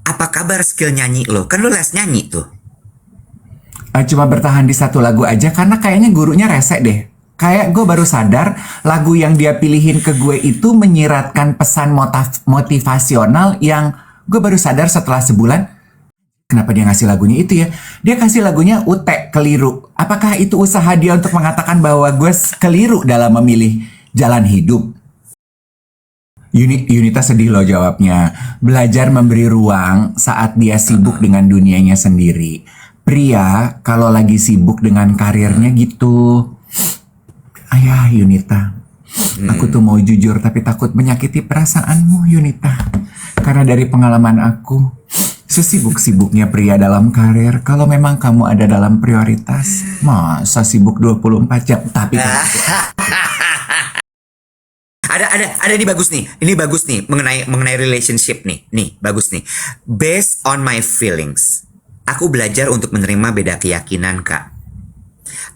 Apa kabar skill nyanyi lo? Kan lo les nyanyi tuh. Cuma bertahan di satu lagu aja karena kayaknya gurunya rese deh. Kayak gue baru sadar lagu yang dia pilihin ke gue itu menyiratkan pesan motivasional yang gue baru sadar setelah sebulan. Kenapa dia ngasih lagunya itu ya? Dia kasih lagunya Ute, Keliru. Apakah itu usaha dia untuk mengatakan bahwa gue keliru dalam memilih jalan hidup? Yunita sedih loh jawabnya. Belajar memberi ruang saat dia sibuk dengan dunianya sendiri. Pria kalau lagi sibuk dengan karirnya gitu. Ayah Yunita, aku tuh mau jujur tapi takut menyakiti perasaanmu Yunita. Karena dari pengalaman aku, sesibuk-sibuknya pria dalam karir, kalau memang kamu ada dalam prioritas, masa sibuk 24 jam. Tapi Ada ini bagus nih. Ini bagus nih mengenai relationship nih. Nih, bagus nih. Based on my feelings. Aku belajar untuk menerima beda keyakinan, Kak.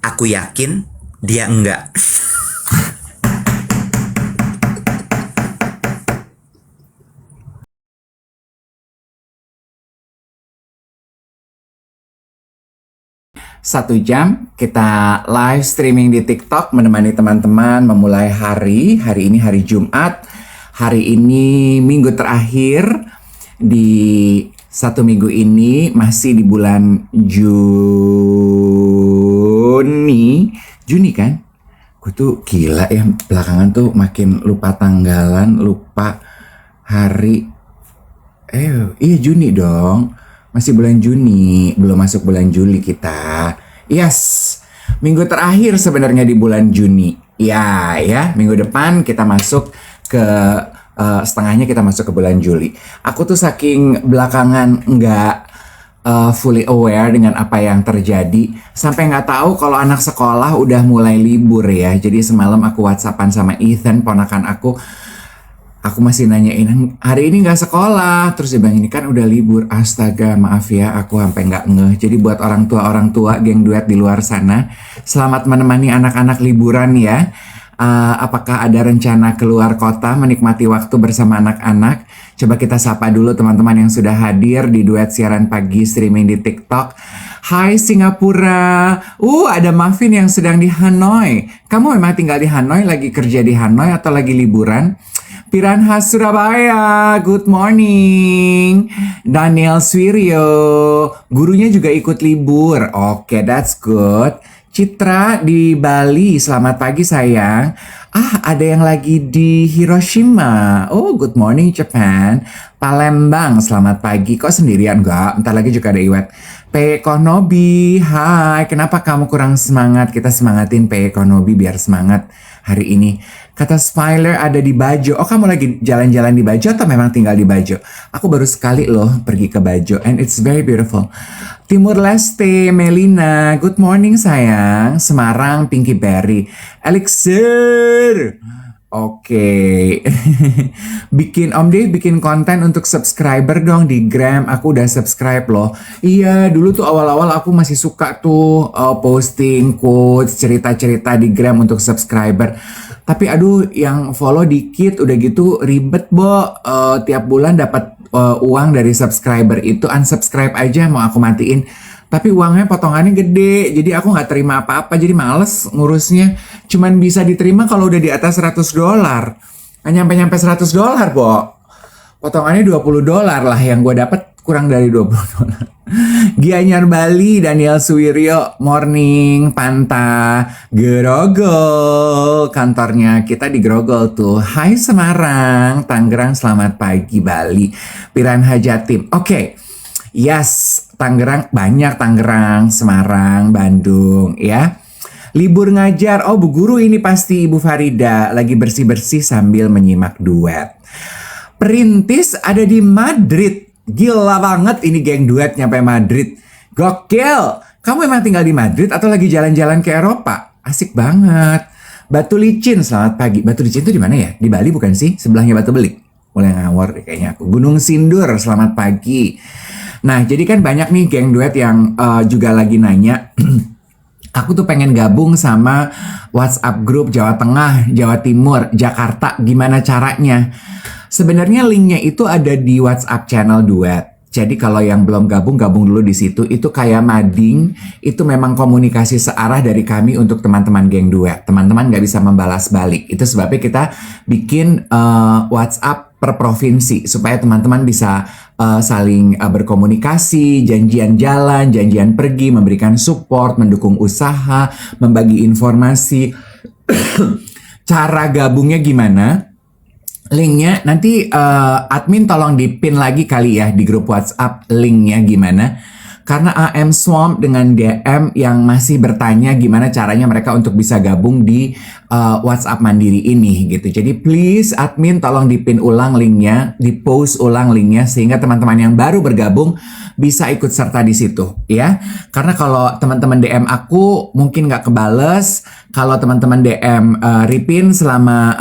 Aku yakin dia enggak. Satu jam kita live streaming di TikTok menemani teman-teman memulai hari. Hari ini hari Jumat. Hari ini minggu terakhir di satu minggu ini, masih di bulan Juni kan? Gue tuh gila ya, belakangan tuh makin lupa tanggalan, lupa hari. Iya Juni dong. Masih bulan Juni, belum masuk bulan Juli kita. Yes, minggu terakhir sebenarnya di bulan Juni. Ya, minggu depan kita masuk ke setengahnya kita masuk ke bulan Juli. Aku tuh saking belakangan nggak fully aware dengan apa yang terjadi, sampai nggak tahu kalau anak sekolah udah mulai libur ya. Jadi semalam aku WhatsAppan sama Ethan, ponakan aku masih nanyain, hari ini nggak sekolah? Terus dia bilang, ini kan udah libur. Astaga, maaf ya, aku sampai nggak ngeh. Jadi buat orang tua, geng duet di luar sana, selamat menemani anak-anak liburan ya. Apakah ada rencana keluar kota menikmati waktu bersama anak-anak? Coba kita sapa dulu teman-teman yang sudah hadir di duet siaran pagi streaming di TikTok. Hai Singapura. Ada Muffin yang sedang di Hanoi. Kamu memang tinggal di Hanoi, lagi kerja di Hanoi atau lagi liburan? Piranha Surabaya, good morning. Daniel Swirio, gurunya juga ikut libur. Oke, that's good. Citra di Bali, selamat pagi sayang. Ada yang lagi di Hiroshima. Oh, good morning Japan. Palembang, selamat pagi. Kok sendirian? Enggak, bentar lagi juga ada Iwet. P. Konobi, hai. Kenapa kamu kurang semangat? Kita semangatin P. Konobi biar semangat hari ini. Kata Spiler ada di Bajo. Oh, kamu lagi jalan-jalan di Bajo atau memang tinggal di Bajo? Aku baru sekali loh pergi ke Bajo and it's very beautiful. Timur Leste, Melina. Good morning sayang. Semarang, Pinky Berry. Elixir. Oke. Om Dave bikin konten untuk subscriber dong di Gram. Aku udah subscribe loh. Iya, dulu tuh awal-awal aku masih suka tuh posting quotes, cerita-cerita di Gram untuk subscriber. Tapi aduh, yang follow dikit, udah gitu ribet, Bo. Tiap bulan dapat uang dari subscriber itu, unsubscribe aja mau aku matiin. Tapi uangnya potongannya gede, jadi aku nggak terima apa-apa, jadi males ngurusnya. Cuman bisa diterima kalau udah di atas $100. Nggak nyampe-nyampe $100, Bo. Potongannya $20 lah, yang gue dapat kurang dari $20. Gianyar Bali, Daniel Suwiryo, morning, Panta, Grogol. Kantornya kita di Grogol tuh. Hai Semarang, Tangerang, selamat pagi Bali. Piranha Jatim. Oke. Yes, Tangerang banyak, Tangerang, Semarang, Bandung ya. Libur ngajar. Oh, Bu Guru ini pasti Ibu Farida lagi bersih-bersih sambil menyimak duet. Perintis ada di Madrid. Gila banget ini geng duet nyampe Madrid. Gokil. Kamu emang tinggal di Madrid atau lagi jalan-jalan ke Eropa? Asik banget. Batu Licin, selamat pagi. Batu Licin itu di mana ya? Di Bali bukan sih? Sebelahnya Batu Belik. Mulai ngawur deh kayaknya aku. Gunung Sindur, selamat pagi. Nah, jadi kan banyak nih geng duet yang juga lagi nanya, aku tuh pengen gabung sama WhatsApp grup Jawa Tengah, Jawa Timur, Jakarta, gimana caranya? Sebenarnya linknya itu ada di WhatsApp channel duet. Jadi kalau yang belum gabung, gabung dulu di situ. Itu kayak mading, itu memang komunikasi searah dari kami untuk teman-teman geng duet. Teman-teman nggak bisa membalas balik. Itu sebabnya kita bikin WhatsApp per provinsi supaya teman-teman bisa saling berkomunikasi, janjian jalan, janjian pergi, memberikan support, mendukung usaha, membagi informasi. Cara gabungnya gimana? Linknya nanti admin tolong dipin lagi kali ya di grup WhatsApp linknya gimana. Karena AM Swamp dengan DM yang masih bertanya gimana caranya mereka untuk bisa gabung di WhatsApp Mandiri ini gitu. Jadi please admin tolong dipin ulang linknya, di post ulang linknya sehingga teman-teman yang baru bergabung bisa ikut serta di situ ya. Karena kalau teman-teman DM aku mungkin nggak kebales, kalau teman-teman DM Ripin selama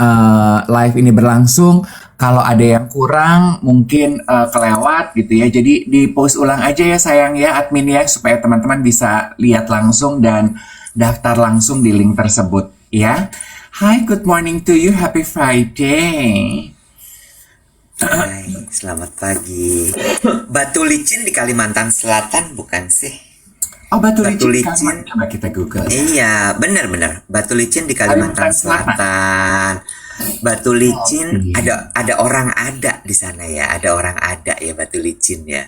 live ini berlangsung, kalau ada yang kurang mungkin kelewat gitu ya. Jadi di post ulang aja ya sayang ya admin ya supaya teman-teman bisa lihat langsung dan daftar langsung di link tersebut ya. Hi, good morning to you. Happy Friday. Hai, selamat pagi. Batu licin di Kalimantan Selatan bukan sih? Oh, Batu Batu Licin. licin. Coba kita Google. Iya, benar-benar. Batu licin di Kalimantan Kalimantan Selatan. Selatan. Batu licin iya. ada orang ada di sana ya. Ada orang ada ya Batu licin ya.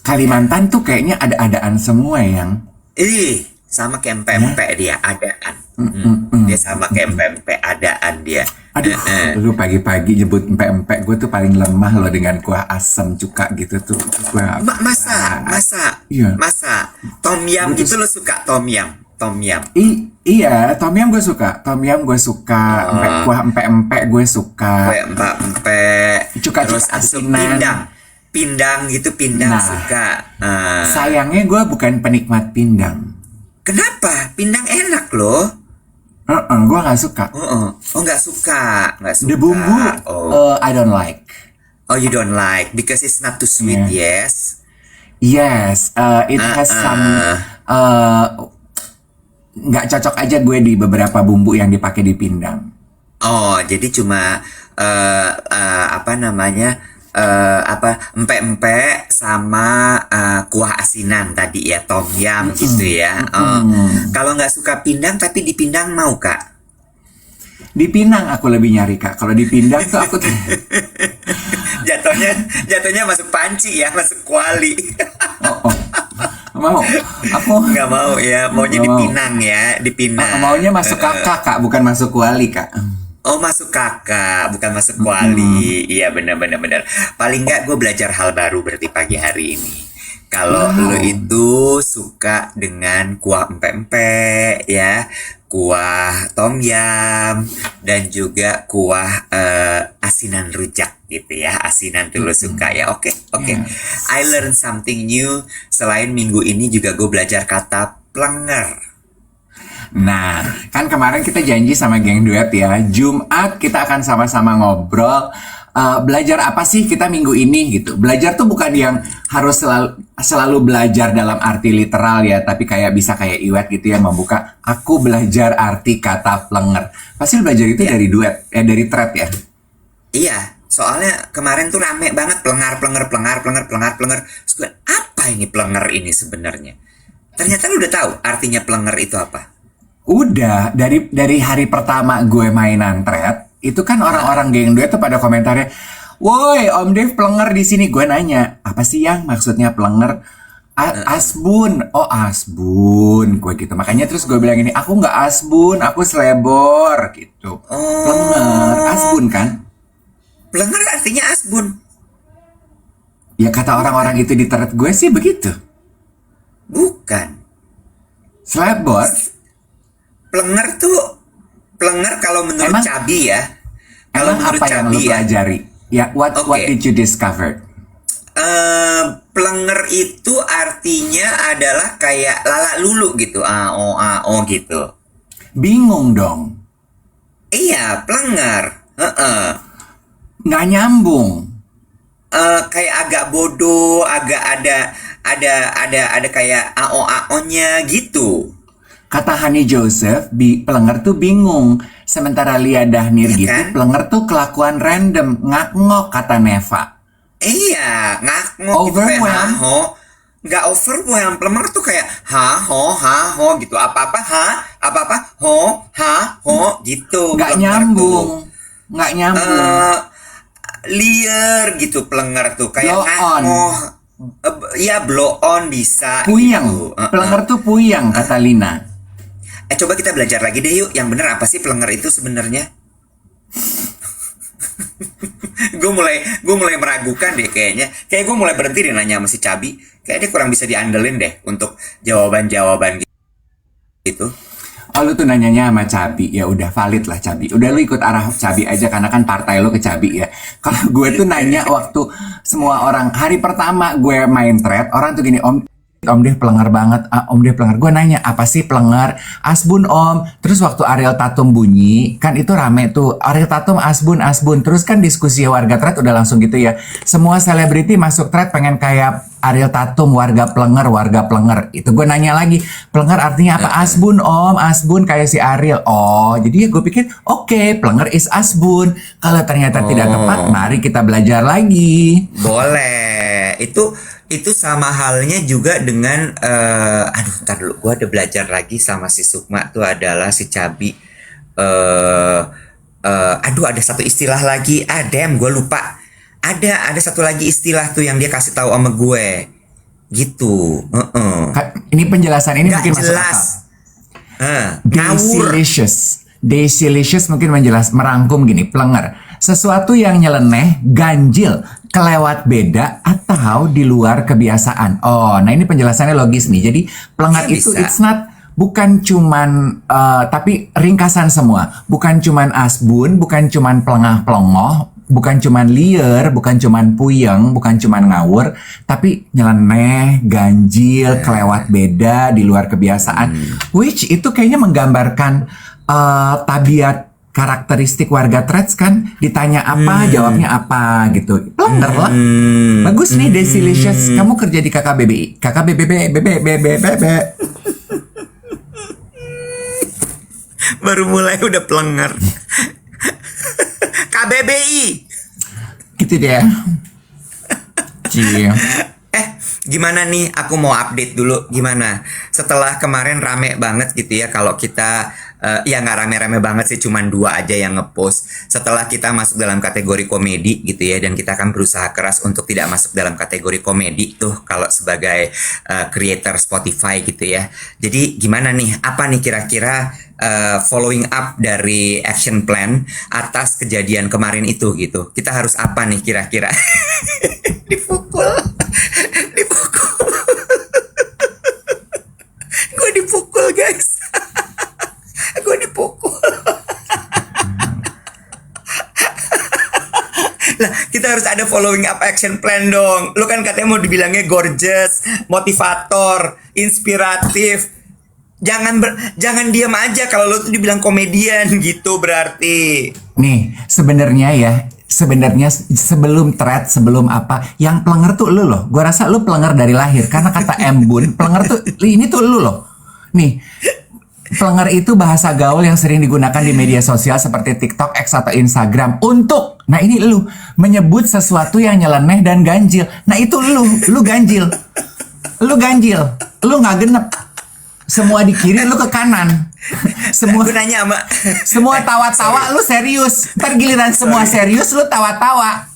Kalimantan tuh kayaknya ada-adaan semua yang. Ih, sama kayak empek-empek dia, adaan. Dia sama kayak empek-empek, adaan dia. Aduh, lu pagi-pagi nyebut empek-empek, gue tuh paling lemah loh dengan kuah asam cuka gitu tuh. Iya. Masa. Tom yum itu lo suka tom yum? Tom yum. Iya, tom yum gue suka. Kuah empek-empek gue suka. Kayak empek-empek. Cuka-cuka Terus asam asinan. Pindang gitu, pindang Nah, suka. Sayangnya gue bukan penikmat pindang. Kenapa? Pindang enak loh. Gue nggak suka. Oh, nggak suka. The bumbu, I don't like. Oh, you don't like because it's not too sweet, yes. Yes, it has some nggak cocok aja gue di beberapa bumbu yang dipakai di pindang. Oh, jadi cuma apa namanya? Empek-empek sama kuah asinan tadi ya, tom yum gitu ya. Kalau nggak suka pindang tapi di pindang mau Kak? Di Pinang aku lebih nyari Kak. Kalau di pindang tuh aku jatuhnya masuk panci ya, masuk kuali. mau. Aku Nggak mau ya, maunya di Pinang ya, di Pinang. maunya masuk kakak Kak, bukan masuk kuali Kak. Oh, masuk kakak, bukan masuk kuali. Iya, benar. Paling nggak gue belajar hal baru berarti pagi hari ini. Kalau lo itu suka dengan kuah empek-empek ya, kuah tom yum, dan juga kuah asinan rujak gitu ya. Asinan tuh lo suka ya. Oke. I learn something new. Selain minggu ini juga gue belajar kata plenger. Nah, kan kemarin kita janji sama geng duet ya, Jumat kita akan sama-sama ngobrol. Belajar apa sih kita minggu ini gitu. Belajar tuh bukan yang harus selalu belajar dalam arti literal ya, tapi kayak bisa kayak Iwet gitu ya, membuka aku belajar arti kata plenger. Pasti belajar itu dari duet, dari thread ya. Iya, soalnya kemarin tuh rame banget plenger. Terus gue, apa ini plenger ini sebenarnya? Ternyata lu udah tahu artinya plenger itu apa? Udah, dari hari pertama gue mainan thread, itu kan orang-orang geng duet tuh pada komentarnya, woi Om Dev plenger di sini. Gue nanya, apa sih yang maksudnya plenger? Asbun. Oh asbun, gue gitu. Makanya terus gue bilang ini, aku nggak asbun, aku selebor gitu. Plenger, asbun kan? Plenger artinya asbun. Ya kata orang-orang itu di thread gue sih begitu. Bukan. Selebor. Plenger kalau menurut Cabi ya. Kalau menurut apa yang Cabi lo pelajari? Ya, what did you discover? Plenger itu artinya adalah kayak lala lulu gitu, ao gitu. Bingung dong. Iya, plenger. Nggak nyambung. Kayak agak bodoh, agak ada kayak ao-nya gitu. Kata Hani Joseph, plenger tuh bingung. Sementara Lia Dahnir Ya gitu, kan? plenger tuh kelakuan random, ngak-ngok kata Neva. Iya, ngakmo gitu kayak Overwhelmed. haho. Nggak overwhelmed. Plenger tuh kayak ha ho gitu. Apa-apa ha, apa-apa ho, ha ho gitu. Nggak Plenger tuh. nyambung. Nggak nyambung. Eh, liar gitu plenger tuh kayak Blow on. ngakmo. Ya blow on bisa Puyeng. gitu. Pelenger tuh puyeng, kata Lina. Coba kita belajar lagi deh yuk. Yang bener apa sih plenger itu sebenarnya? gue mulai meragukan deh kayaknya. Kayak gue mulai berhenti deh nanya sama si Cabi. Kayak dia kurang bisa diandelin deh untuk jawaban-jawaban gitu. Oh, lu tuh nanyanya sama Cabi. Ya udah valid lah Cabi. Udah lu ikut arah Cabi aja karena kan partai lu ke Cabi ya. Kalau gue tuh nanya waktu semua orang hari pertama gue main thread, orang tuh gini, Om Dev pelenger banget, Om Dev pelenger. Gue nanya, apa sih pelenger? Asbun Om. Terus waktu Ariel Tatum bunyi, kan itu rame tuh. Ariel Tatum Asbun. Terus kan diskusi warga thread udah langsung gitu ya. Semua selebriti masuk thread pengen kayak Ariel Tatum, warga pelenger. Itu gue nanya lagi, pelenger artinya apa? Asbun Om, Asbun kayak si Ariel. Oh, jadi ya gue pikir, oke, pelenger is Asbun. Kalau ternyata tidak tepat, mari kita belajar lagi. Boleh. Itu sama halnya juga dengan ntar dulu, gue ada belajar lagi sama si Sukma tuh adalah si Cabi. Ada satu istilah lagi. Gue lupa. Ada satu lagi istilah tuh yang dia kasih tahu sama gue. Gitu. Ini penjelasan ini Nggak mungkin masuk jelas. akal. Ngawur. Daisylicious mungkin merangkum gini, pelenger. Sesuatu yang nyeleneh, ganjil, kelewat beda, atau di luar kebiasaan. Oh, nah ini penjelasannya logis nih. Jadi pelenger Iya, itu bisa. it's not, bukan cuman, tapi ringkasan semua. Bukan cuman asbun, bukan cuman pelengah-pelongoh, bukan cuman liar, bukan cuman puyeng, bukan cuman ngawur, tapi nyeleneh, ganjil, kelewat beda, di luar kebiasaan. Which itu kayaknya menggambarkan tabiat karakteristik warga threads kan. Ditanya apa, jawabnya apa gitu. Pelenger lah. Bagus nih Daisylicious. Kamu kerja di KKBBI. Baru mulai udah pelenger. KBBI. Gitu deh. Cie. Gimana nih? Aku mau update dulu. Gimana? Setelah kemarin rame banget gitu ya. Kalau kita ya nggak rame-rame banget sih, cuman 2 aja yang ngepost. Setelah kita masuk dalam kategori komedi gitu ya, dan kita akan berusaha keras untuk tidak masuk dalam kategori komedi tuh kalau sebagai creator Spotify gitu ya. Jadi gimana nih? Apa nih kira-kira following up dari action plan atas kejadian kemarin itu gitu? Kita harus apa nih kira-kira? Dipukul. Gue dipukul guys. Gue dipukul. Lah, kita harus ada following up action plan dong. Lu kan katanya mau dibilangnya gorgeous, motivator, inspiratif. Jangan diam aja kalau lu tuh dibilang komedian gitu berarti. Nih, sebenarnya sebelum thread, sebelum apa, yang pelenger tuh lu loh. Gua rasa lu pelenger dari lahir karena kata embun, pelenger tuh ini tuh lu loh. Nih, pelenger itu bahasa gaul yang sering digunakan di media sosial seperti TikTok, X atau Instagram untuk, nah ini lu menyebut sesuatu yang nyeleneh dan ganjil. Nah itu lu ganjil, lu nggak genep. Semua di kiri, lu ke kanan. Semua Gue nanya sama semua tawa-tawa, lu serius. Ntar giliran semua serius, lu tawa-tawa.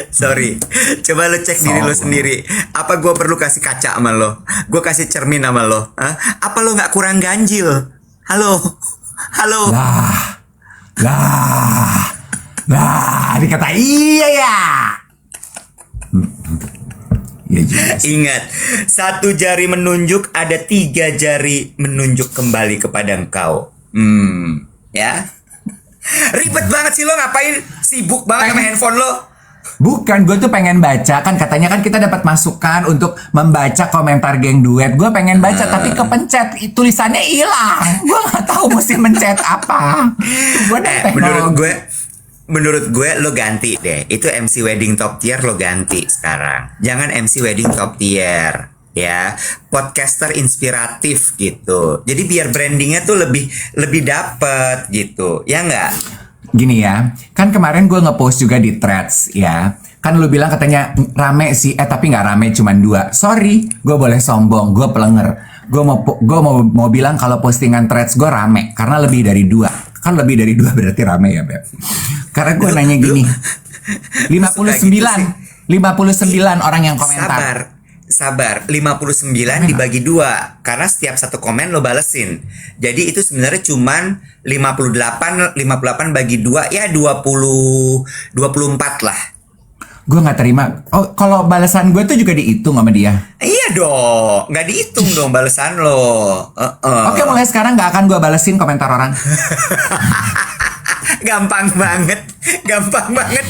Sorry, coba lo cek diri lo sendiri. Apa gue perlu kasih kaca sama lo? Gue kasih cermin sama lo? Hah? Apa lo nggak kurang ganjil? Halo, Lah, dikata iya ya. Ya jelas. Ingat, 1 jari menunjuk, ada 3 jari menunjuk kembali kepada engkau. Ya. Ribet banget sih lo, ngapain sibuk banget sama handphone lo? Bukan, gue tuh pengen baca. Kan katanya kan kita dapat masukan untuk membaca komentar geng duet. Gue pengen baca tapi kepencet, tulisannya hilang. Gue nggak tahu mesti mencet apa. Gue Menurut gue lo ganti deh. Itu MC Wedding Top Tier lo ganti sekarang. Jangan MC Wedding Top Tier. Ya, podcaster inspiratif gitu. Jadi biar brandingnya tuh lebih dapet gitu. Ya nggak? Gini ya, kan kemarin gue ngepost juga di threads ya. Kan lu bilang katanya rame sih, tapi nggak rame, cuman 2. Sorry, gue boleh sombong, gue pelenger. Gue mau bilang kalau postingan threads gue rame karena lebih dari 2. Kan lebih dari 2 berarti rame ya, Beb. Karena gue nanya gini, 59 orang yang komentar. Sabar, 59 dibagi 2 karena setiap satu komen lo balesin. Jadi itu sebenarnya cuman 58 bagi 2 ya 24 lah. Gue nggak terima. Oh, kalau balasan gue tuh juga dihitung sama dia. Iya dong, nggak dihitung dong balasan lo. Oke, mulai sekarang nggak akan gue balesin komentar orang. Gampang banget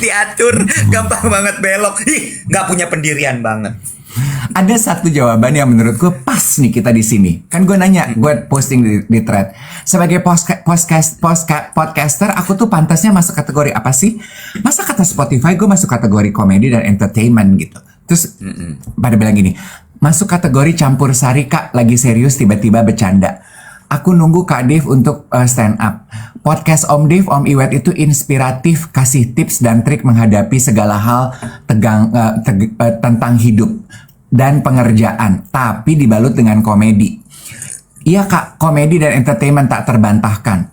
diatur, gampang banget belok. Ih, nggak punya pendirian banget. Ada satu jawaban yang menurut gue pas nih kita di sini. Kan gue nanya, gue posting di thread. Sebagai podcaster, aku tuh pantasnya masuk kategori apa sih? Masa kata Spotify gue masuk kategori komedi dan entertainment gitu. Terus pada bilang gini, masuk kategori campur sari Kak, lagi serius tiba-tiba bercanda. Aku nunggu Kak Dev untuk stand up. Podcast Om Dev, Om Iwet itu inspiratif, kasih tips dan trik menghadapi segala hal tentang hidup dan pengerjaan, tapi dibalut dengan komedi. Iya Kak, komedi dan entertainment tak terbantahkan.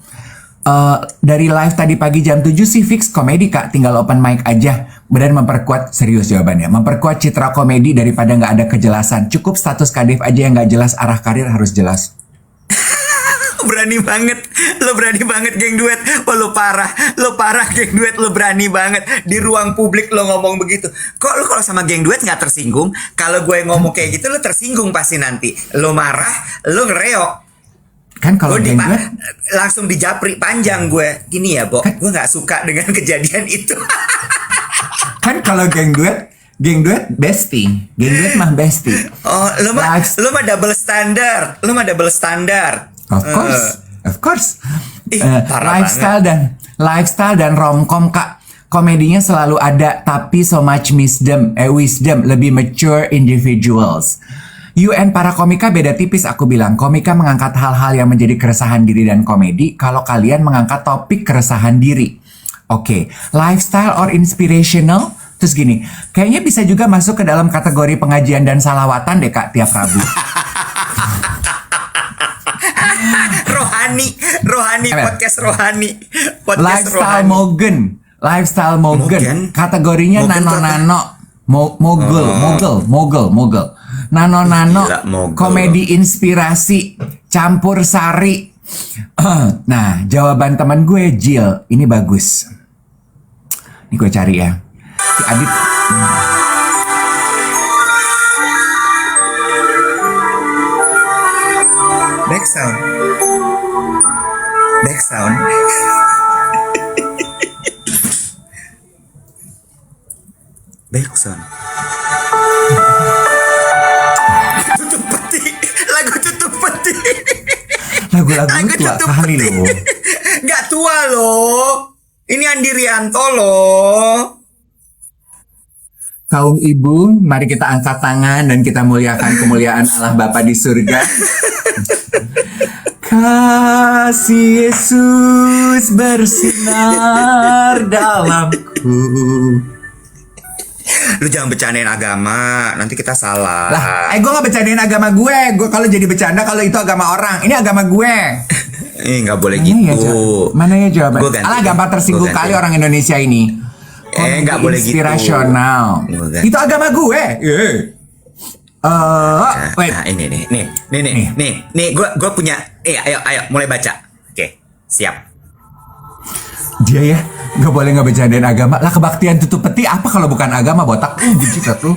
Dari live tadi pagi jam 7 sih fix komedi Kak, tinggal open mic aja. Dan memperkuat, serius jawabannya, memperkuat citra komedi daripada nggak ada kejelasan. Cukup status Kak Dev aja yang nggak jelas, arah karir harus jelas. Berani banget, lo berani banget geng duet. Oh lo parah geng duet, lo berani banget di ruang publik lo ngomong begitu. Kok lo kalau sama geng duet nggak tersinggung? Kalau gue ngomong kayak gitu lo tersinggung pasti nanti. Lo marah, lo ngereok. Kan kalau geng duet langsung dijapri panjang gue. Gini ya, Bo, gue nggak suka dengan kejadian itu. Kan kalau geng duet bestie. Geng duet mah bestie. Oh, lo mah double standar. Of course. Lifestyle dan romcom Kak. Komedinya selalu ada, tapi so much wisdom, lebih mature individuals. UN para komika beda tipis, aku bilang. Komika mengangkat hal-hal yang menjadi keresahan diri dan komedi, kalau kalian mengangkat topik keresahan diri. Oke, lifestyle or inspirational. Terus gini, kayaknya bisa juga masuk ke dalam kategori pengajian dan salawatan deh Kak tiap Rabu. rohani podcast rohani. Lifestyle Mogen. Kategorinya nano. Mogul. Nano. Gila, mogul. Komedi inspirasi, campur sari. Nah, jawaban teman gue Jill, ini bagus. Ini gue cari ya. Si Adit. Back sound. Lagu tutup peti. Lagu-lagu tua kali loh. Gak tua loh. Ini Andi Rianto loh. Kaum ibu, mari kita angkat tangan dan kita muliakan kemuliaan Allah Bapa di surga. Kasih Yesus bersinar dalamku. Lu jangan bercandain agama, nanti kita salah. Lah, gue gak bercandain agama gue. Gue kalau jadi bercanda kalau itu agama orang. Ini agama gue. Nggak boleh gitu. Mana ya jawaban? Alah, gampang tersinggung kali orang Indonesia ini. Nggak boleh gitu. Inspirasional. Itu agama gue. Wait. Nah, nih, gue punya. Ayo, mulai baca. Oke, siap. Dia ya, nggak boleh nggak bercandain agama. Lah, kebaktian tutup peti apa kalau bukan agama, botak? Benci tuh.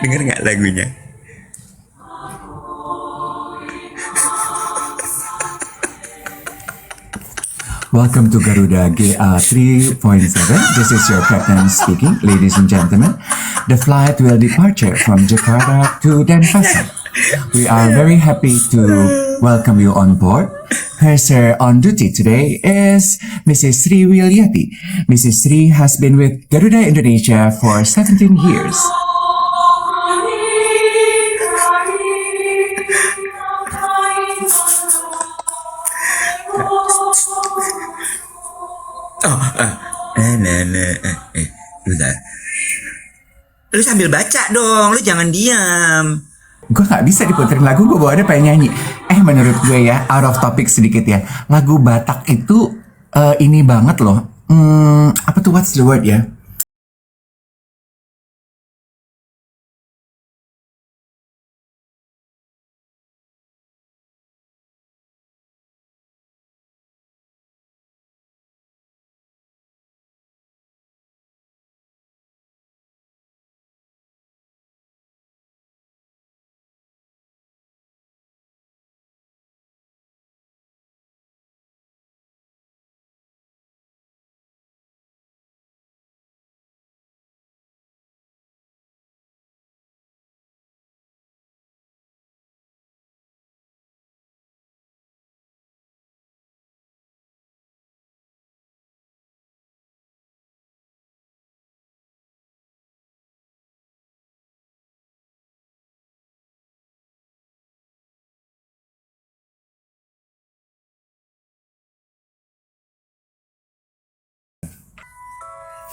Denger nggak lagunya? Welcome to Garuda GA 3.7. This is your captain speaking, ladies and gentlemen. The flight will departure from Jakarta to Denpasar. We are very happy to welcome you on board. Her sir on duty today is Mrs. Sri Wilyati. Mrs. Sri has been with Garuda Indonesia for 17 years. Bentar. Lu sambil baca dong, lu jangan diam. Gue nggak bisa diputerin lagu, gue bawaannya pengen nyanyi. Menurut gue ya, out of topic sedikit ya, lagu Batak itu ini banget loh. Apa tuh, what's the word ya?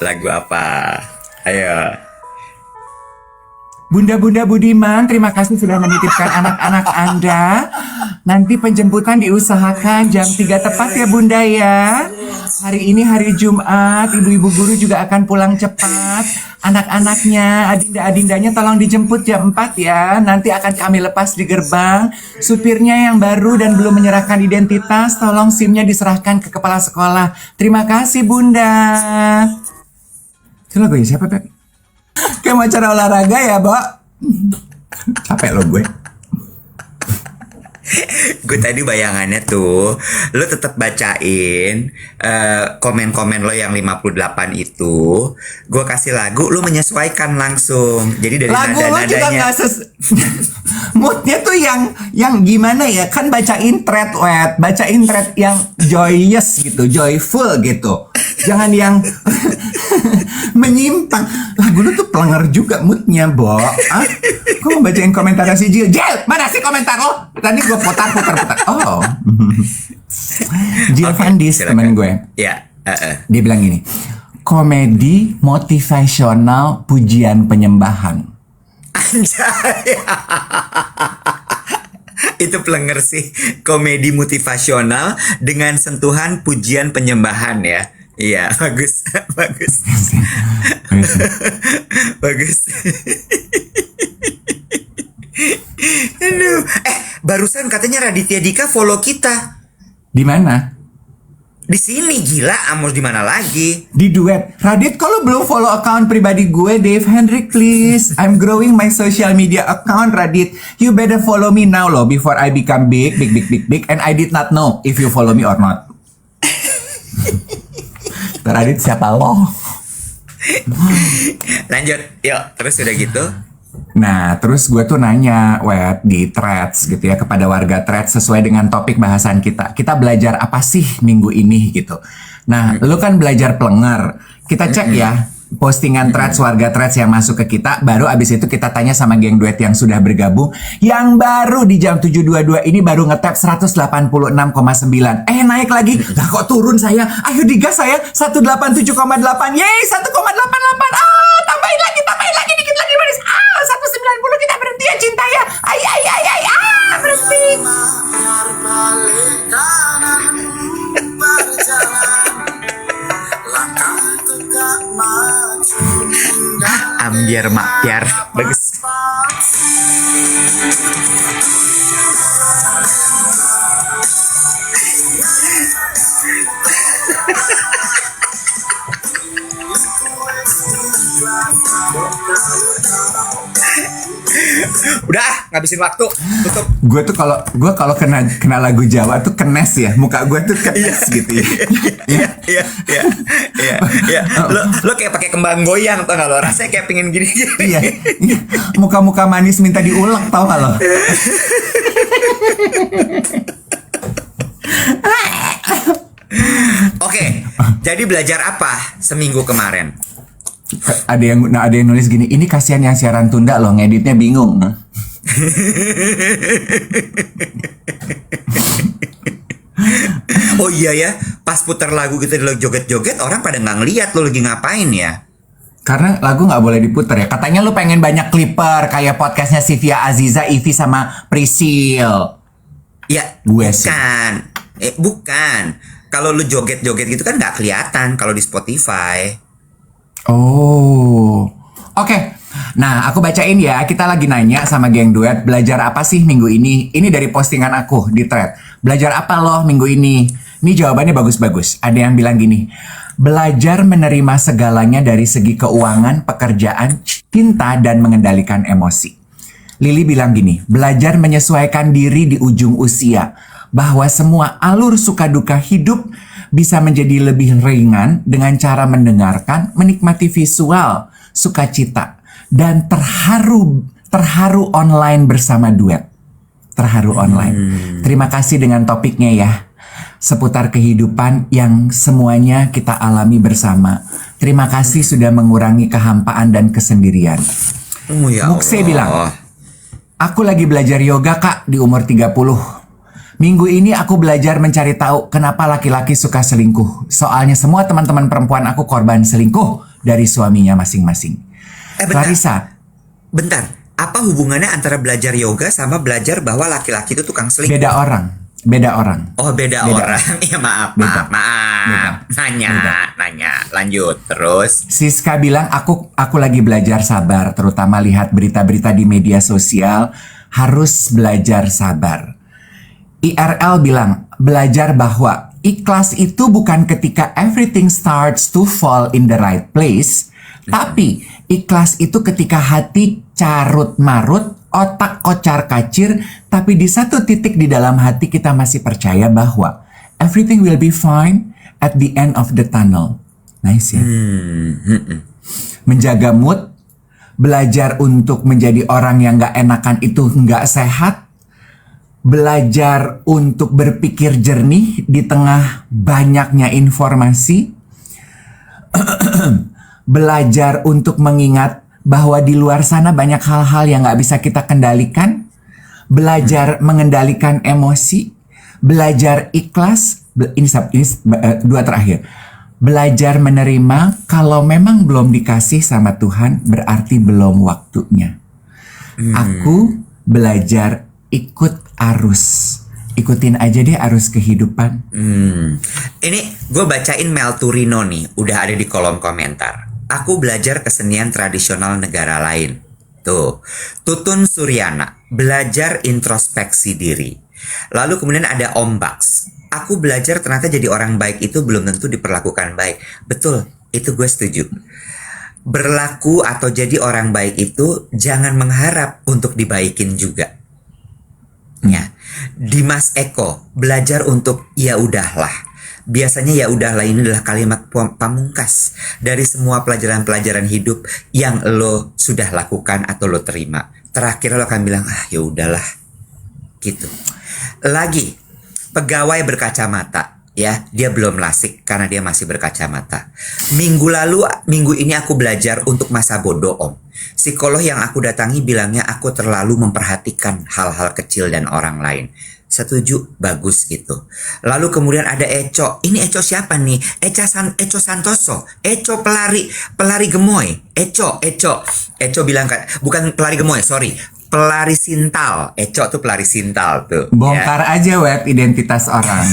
Lagu apa? Ayo. Bunda-bunda Budiman, terima kasih sudah menitipkan anak-anak Anda. Nanti penjemputan diusahakan jam 3 tepat ya Bunda ya. Hari ini hari Jumat, ibu-ibu guru juga akan pulang cepat. Anak-anaknya, adinda-adindanya tolong dijemput jam 4 ya. Nanti akan kami lepas di gerbang. Supirnya yang baru dan belum menyerahkan identitas, tolong SIM-nya diserahkan ke kepala sekolah. Terima kasih Bunda. Itu lagunya siapa, Beb? Kayak mau acara olahraga ya, Bo? Capek lo gue. Gue tadi bayangannya tuh, lo tetap bacain komen-komen lo yang 58 itu. Gue kasih lagu, lo menyesuaikan langsung. Jadi dari Lagu lo juga nada-nadanya. gak moodnya tuh yang gimana ya? Kan bacain thread wet, bacain thread yang joyous gitu, joyful gitu. Jangan yang menyimpang. Lagu lu tuh pelenger juga moodnya, Bo. Ah? Gue mau bacain komentar si Jill. Jill, mana sih komentar lo? Tadi gue putar. Oh. Jill Fandis, temen gue. Ya. Dia bilang gini, komedi motivasional pujian penyembahan. Anjay. Itu pelenger sih. Komedi motivasional dengan sentuhan pujian penyembahan ya. Iya, bagus. Bagus. Bagus. Aduh. Barusan katanya Raditya Dika follow kita. Di mana? Di sini gila, Amos di mana lagi? Di duet. Radit, kalau belum follow account pribadi gue, Dave Hendrik, please. I'm growing my social media account, Radit. You better follow me now loh, before I become big. And I did not know if you follow me or not. Radit, siapa lo? Lanjut, yuk. Terus udah gitu. Nah, terus gue tuh nanya, Wet, di threads gitu ya, kepada warga threads sesuai dengan topik bahasan kita. Kita belajar apa sih minggu ini gitu. Nah, lu kan belajar pelenger. Kita cek ya postingan threads warga threads yang masuk ke kita. Baru abis itu kita tanya sama geng duet yang sudah bergabung. Yang baru di jam 7.22 ini baru ngetap 186,9. Naik lagi. Lah kok turun saya? Ayo digas saya. 187,8. Yeay, 1,88. Tambahin lagi dikit lagi manis. 190 kita berhenti ya cinta ya. Berhenti. Ambiar makyar. Bagus. Udah, ngabisin waktu. Tutup. Gue tuh kalau kena lagu Jawa tuh kenes ya, muka gue tuh kenes gitu ya. Iya. Lo kayak pakai kembang goyang tau gak lo? Rasanya kayak pengen gini. Iya. Muka-muka manis minta diulek tau gak lo? Oke, jadi belajar apa seminggu kemarin? Ada yang nulis gini, ini kasihan yang siaran tunda loh, ngeditnya bingung. Oh iya ya, pas putar lagu gitu lo joget-joget orang pada nggak ngeliat lo lagi ngapain ya. Karena lagu nggak boleh diputer ya. Katanya lu pengen banyak clipper kayak podcastnya Sivia Aziza, Ivy sama Prisil. Ya Gue sih. bukan, bukan. Kalau lu joget-joget gitu kan nggak kelihatan kalau di Spotify. Oh, oke. Nah, aku bacain ya. Kita lagi nanya sama geng duet, belajar apa sih minggu ini? Ini dari postingan aku di thread. Belajar apa loh minggu ini? Ini jawabannya bagus-bagus. Ada yang bilang gini, belajar menerima segalanya dari segi keuangan, pekerjaan, cinta, dan mengendalikan emosi. Lili bilang gini, belajar menyesuaikan diri di ujung usia. Bahwa semua alur suka duka hidup bisa menjadi lebih ringan dengan cara mendengarkan, menikmati visual, sukacita, dan terharu online bersama duet. Terharu online. Terima kasih dengan topiknya ya. Seputar kehidupan yang semuanya kita alami bersama. Terima kasih sudah mengurangi kehampaan dan kesendirian. Oh ya Mukse Allah. bilang, aku lagi belajar yoga kak di umur 30. Minggu ini aku belajar mencari tahu kenapa laki-laki suka selingkuh. Soalnya semua teman-teman perempuan aku korban selingkuh dari suaminya masing-masing. Bentar. Clarissa, Bentar, apa hubungannya antara belajar yoga sama belajar bahwa laki-laki itu tukang selingkuh? beda orang. Beda orang. Oh beda orang. Iya maaf. Nanya. Lanjut terus. Siska bilang aku lagi belajar sabar, terutama lihat berita-berita di media sosial, harus belajar sabar. IRL bilang belajar bahwa ikhlas itu bukan ketika everything starts to fall in the right place, tapi ikhlas itu ketika hati carut marut, otak kocar kacir, tapi di satu titik di dalam hati kita masih percaya bahwa everything will be fine at the end of the tunnel. Nice ya. Menjaga mood, belajar untuk menjadi orang yang gak enakan itu gak sehat, belajar untuk berpikir jernih di tengah banyaknya informasi, belajar untuk mengingat bahwa di luar sana banyak hal-hal yang gak bisa kita kendalikan, belajar mengendalikan emosi, belajar ikhlas, ini dua terakhir. Belajar menerima kalau memang belum dikasih sama Tuhan berarti belum waktunya. Aku belajar ikut arus. Ikutin aja deh arus kehidupan. Ini gue bacain Mel Turino nih, udah ada di kolom komentar. Aku belajar kesenian tradisional negara lain. Tuh, Tutun Suryana, belajar introspeksi diri. Lalu kemudian ada Om Baks. Aku belajar ternyata jadi orang baik itu belum tentu diperlakukan baik. Betul, itu gue setuju. Berlaku atau jadi orang baik itu jangan mengharap untuk dibaikin juga. Ya, Dimas Eko, belajar untuk ya udahlah. Biasanya ya udahlah ini adalah kalimat pamungkas dari semua pelajaran-pelajaran hidup yang lo sudah lakukan atau lo terima. Terakhir lo akan bilang ya udahlah, gitu. Lagi, pegawai berkacamata, ya dia belum lasik karena dia masih berkacamata. Minggu ini aku belajar untuk masa bodoh om. Psikolog yang aku datangi bilangnya aku terlalu memperhatikan hal-hal kecil dan orang lain. Setuju, bagus gitu. Lalu kemudian ada Eco. Ini Eco siapa nih? Eco Santoso. Eco pelari gemoy. Eco bilang kan, bukan pelari gemoy, sorry. Pelari sintal. Eco tuh pelari sintal tuh. Bongkar aja web identitas orang.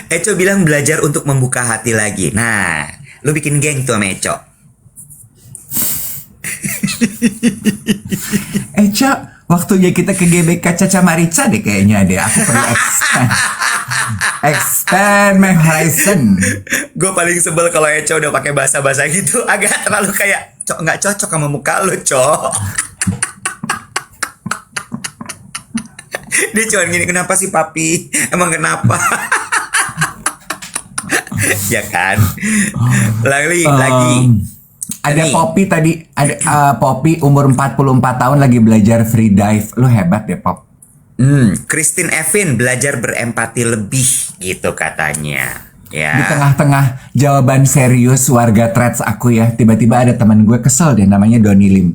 Eco bilang belajar untuk membuka hati lagi. Nah, lu bikin geng tuh sama Eco. Cak, waktunya kita ke GBK Caca Marica deh kayaknya deh. Aku perlu expand my horizon. Gue paling sebel kalau Eco udah pakai bahasa-bahasa gitu, agak terlalu kayak nggak cocok sama muka lo, Cok. Dia cuma gini, kenapa sih papi? Emang kenapa? Ya kan. Lagi. Ada Nih. Poppy tadi, ada Poppy umur 44 tahun lagi belajar free dive. Lu hebat deh, Pop. Christine Evin belajar berempati lebih gitu katanya. Ya. Di tengah-tengah jawaban serius warga threads aku ya, tiba-tiba ada teman gue kesel deh, namanya Doni Lim.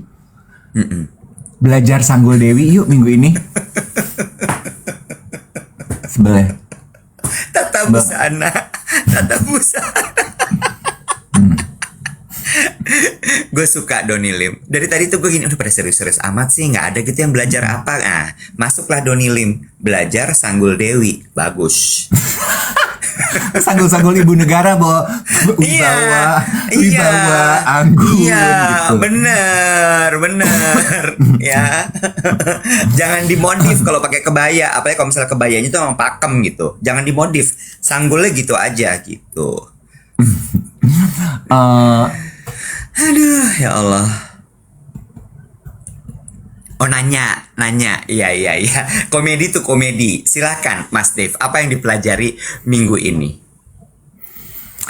Belajar Sanggul Dewi yuk minggu ini. Sebelah. Tata busana. Tata busana. Gue suka Donny Lim. Dari tadi tuh gue gini, udah pada serius-serius amat sih, nggak ada gitu yang belajar apa. Nah, masuklah Donny Lim, belajar Sanggul Dewi, bagus. Sanggul-sanggul ibu negara, wibawa anggun gitu. Bener ya. Jangan dimodif kalau pakai kebaya, apalagi kalau misalnya kebayanya itu emang pakem gitu. Jangan dimodif, sanggulnya gitu aja gitu. Aduh, ya Allah. Oh, nanya. Iya. Komedi tuh komedi. Silakan, Mas Dave. Apa yang dipelajari minggu ini?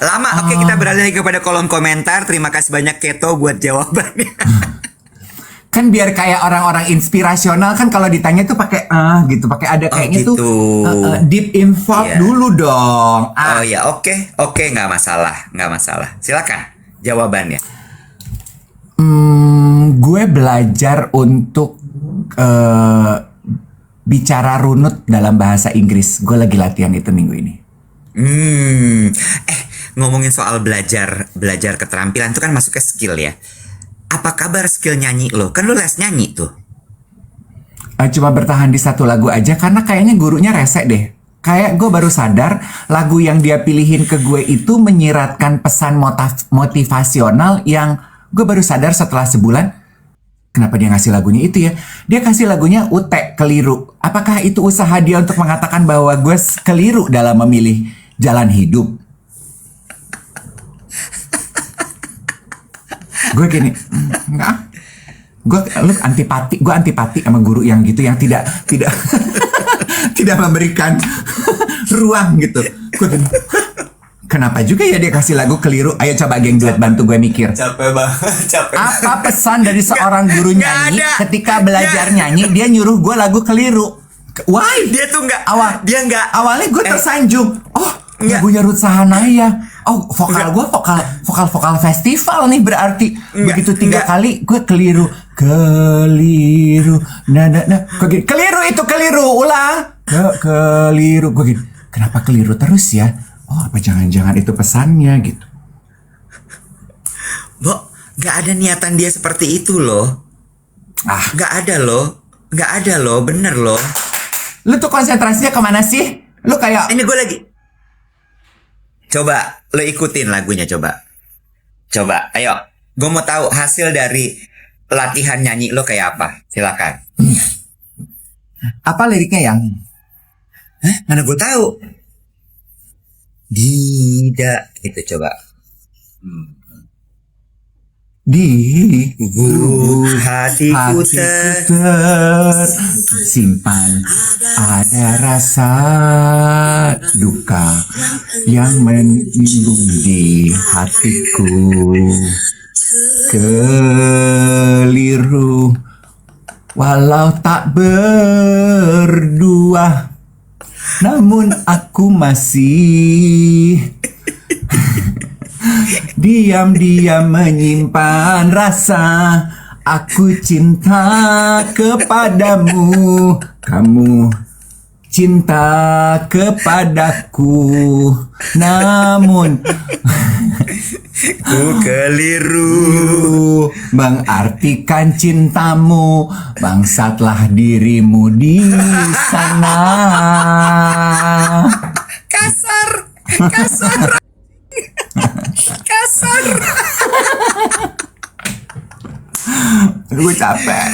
Lama. Oke, kita beralih lagi kepada kolom komentar. Terima kasih banyak Keto buat jawabannya. Kan biar kayak orang-orang inspirasional kan kalau ditanya tuh pakai gitu, pakai ada kayaknya gitu. tuh deep involved dulu dong. Oh ya, oke, nggak masalah. Silakan jawabannya. Gue belajar untuk bicara runut dalam bahasa Inggris. Gue lagi latihan itu minggu ini. Ngomongin soal belajar keterampilan itu kan masuknya skill ya. Apa kabar skill nyanyi lo? Kan lo les nyanyi tuh. Cuma bertahan di satu lagu aja karena kayaknya gurunya rese deh. Kayak gue baru sadar lagu yang dia pilihin ke gue itu menyiratkan pesan motivasional yang gue baru sadar setelah sebulan. Kenapa dia ngasih lagunya itu ya? Dia kasih lagunya Ute, Keliru. Apakah itu usaha dia untuk mengatakan bahwa gue keliru dalam memilih jalan hidup? Gue gini, enggak. Gue antipati sama guru yang gitu, yang tidak tidak memberikan ruang gitu. Gue gini, kenapa juga ya dia kasih lagu Keliru? Ayo coba geng duet bantu gue mikir. Capek banget. Apa pesan dari seorang guru nyanyi ketika belajar nyanyi dia nyuruh gue lagu Keliru? Why? Dia tuh awalnya gue tersanjung. Oh, lagunya Ruth Sahanaya. Oh, vokal gue vokal festival nih berarti. Begitu 3 kali gue keliru. Keliru itu keliru. Ulang. Keliru. Gue gitu. Kenapa keliru terus ya? Oh, apa jangan-jangan itu pesannya gitu. Bo, gak ada niatan dia seperti itu loh. Gak ada loh, bener loh. Lu tuh konsentrasinya kemana sih? Lu kayak... Ini gue lagi. Coba, lo ikutin lagunya coba. Ayo. Gue mau tahu hasil dari latihan nyanyi lo kayak apa. Silakan. Apa liriknya yang? Mana gue tahu. Tidak. Itu coba. Di hatiku tersimpan ada rasa duka yang menimbun di hatiku. Keliru walau tak berdua, namun aku masih diam-diam menyimpan rasa aku cinta kepadamu, kamu cinta kepadaku, namun ku keliru mengartikan cintamu, bangsatlah dirimu di sana. Kasar. Gue capek.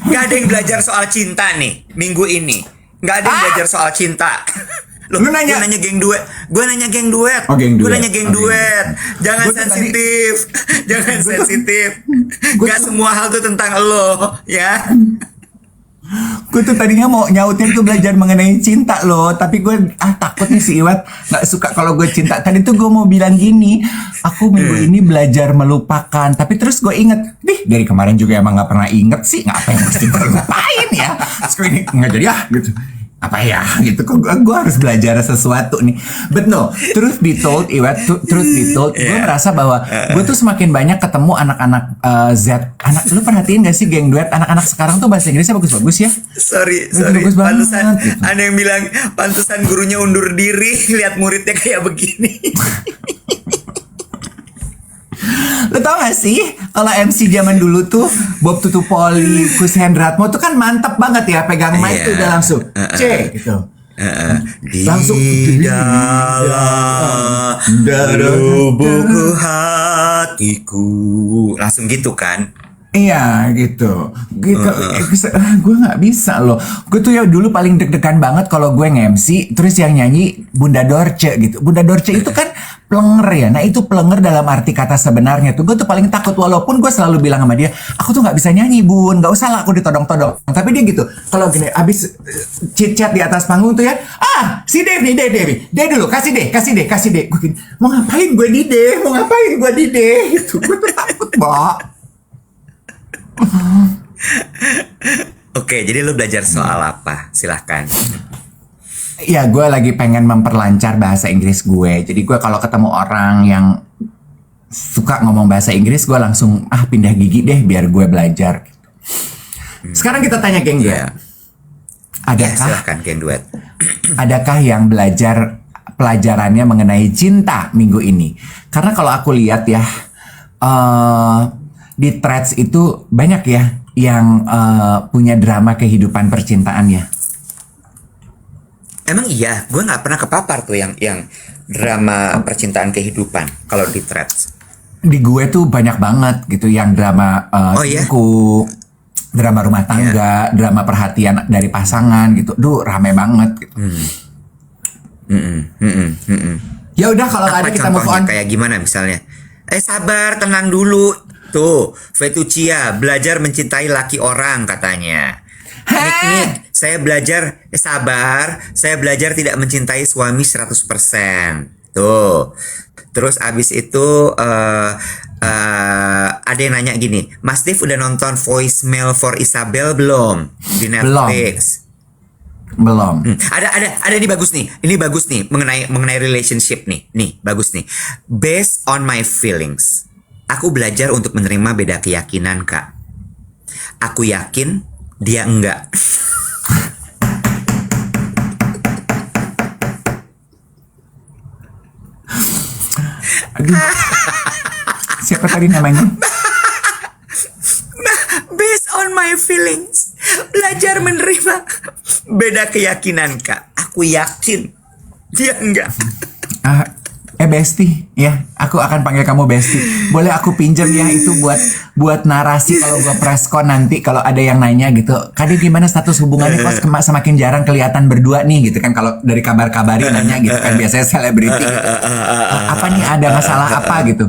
Gak ada yang belajar soal cinta nih minggu ini. Gak ada yang belajar soal cinta. Loh, Lu nanya? Gue nanya geng duet. Oh, geng duet. Gue nanya geng duet. Jangan Gua tuh sensitif. Jangan Gua tuh- sensitif. Gua Gak tuh- semua hal tuh tentang lo, ya. Gue tuh tadinya mau nyautin tuh belajar mengenai cinta loh, tapi gue takut nih si Iwat nggak suka kalau gue cinta. Tadi tuh gue mau bilang gini, aku minggu ini belajar melupakan, tapi terus gue inget, dari kemarin juga emang nggak pernah inget sih, ngapa yang mesti gue lupain ya? Terus gue ini nggak jadi gitu. apa ya gitu, kok gue harus belajar sesuatu nih. But no, truth be told, Iwet, truth be told, gue merasa bahwa gue tuh semakin banyak ketemu anak-anak lu perhatiin gak sih geng duet anak-anak sekarang tuh bahasa Inggrisnya bagus-bagus ya. Sorry, Bagus banget, pantesan gitu. ada yang bilang pantesan gurunya undur diri lihat muridnya kayak begini. Lo tau gak sih kalau MC zaman dulu tuh Bob Tutupoli, Kus Hendratmo tuh kan mantep banget ya, pegang mic tuh udah langsung C gitu. Langsung Di dalam lubuk hatiku, langsung gitu kan. Iya gitu. Gue nggak bisa loh. Gue tuh ya dulu paling deg-degan banget kalau gue nge-MC terus yang nyanyi Bunda Dorce gitu. Bunda Dorce itu kan plenger ya. Nah itu plenger dalam arti kata sebenarnya tuh. Gue tuh paling takut, walaupun gue selalu bilang sama dia, aku tuh nggak bisa nyanyi Bun, nggak usah lah aku ditodong-todong. Tapi dia gitu. Kalau gini abis chit-chat di atas panggung tuh ya, si Dave nih, Dave dulu, kasih deh. Gue gini, mau ngapain gue di Dave? Gitu. Gue tuh takut, Mbak. Oke, jadi lu belajar soal apa? Silahkan. Ya, gue lagi pengen memperlancar bahasa Inggris gue. Jadi gue kalau ketemu orang yang suka ngomong bahasa Inggris, gue langsung pindah gigi deh biar gue belajar. Sekarang kita tanya geng duet. Silahkan geng duet. Adakah yang belajar pelajarannya mengenai cinta minggu ini? Karena kalau aku lihat ya, di threads itu banyak ya yang punya drama kehidupan percintaannya. Emang iya, gue nggak pernah kepapar tuh yang drama percintaan kehidupan kalau di threads. Di gue tuh banyak banget gitu yang drama selingkuh, drama rumah tangga, drama perhatian dari pasangan gitu. Duh, rame banget gitu. Ya udah kalau ada kita move on. Kayak gimana misalnya? Sabar, tenang dulu. Tuh, Vetucia belajar mencintai laki orang katanya. Nik, saya belajar sabar, saya belajar tidak mencintai suami 100%. Tuh. Terus abis itu ada yang nanya gini, Mas Dev udah nonton Voicemail for Isabel belum di Netflix? Belum. Ada ini bagus nih. Ini bagus nih mengenai relationship nih. Nih, bagus nih. Based on my feelings. Aku belajar untuk menerima beda keyakinan, Kak. Aku yakin dia enggak. Aduh. Siapa tadi namanya? Based on my feelings. Belajar menerima beda keyakinan, Kak. Aku yakin dia enggak. Besti, ya, aku akan panggil kamu Besti. Boleh aku pinjam ya itu buat narasi kalau gue preskon nanti kalau ada yang nanya gitu. Kadang gimana status hubungannya kok semakin jarang kelihatan berdua nih gitu kan, kalau dari kabar-kabari nanya gitu kan, biasanya selebriti gitu. Apa nih, ada masalah apa gitu?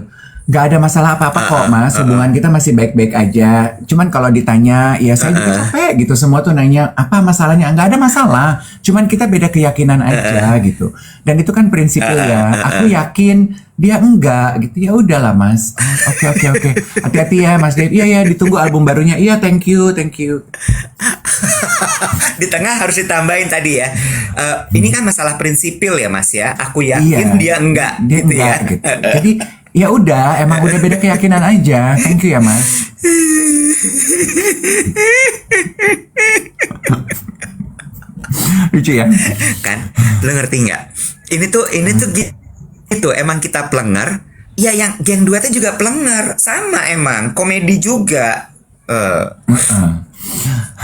Gak ada masalah apa-apa kok Mas, hubungan kita masih baik-baik aja. Cuman kalau ditanya, ya saya juga capek gitu. Semua tuh nanya, apa masalahnya? Nggak ada masalah, cuman kita beda keyakinan aja gitu. Dan itu kan prinsipnya ya, aku yakin dia enggak gitu. Ya udahlah Mas. Oke. Hati-hati ya Mas Dev. Iya ditunggu album barunya. Iya, thank you. Di tengah harus ditambahin tadi ya. Ini kan masalah prinsipil ya Mas ya. Aku yakin dia enggak. Dia gitu enggak ya. gitu. Jadi ya udah, emang udah beda keyakinan aja. Thank you ya Mas. Lucu ya? Kan, lo ngerti nggak? Ini tuh gitu. Emang kita plenger. Ya yang geng duetnya juga plenger. Sama emang, komedi juga.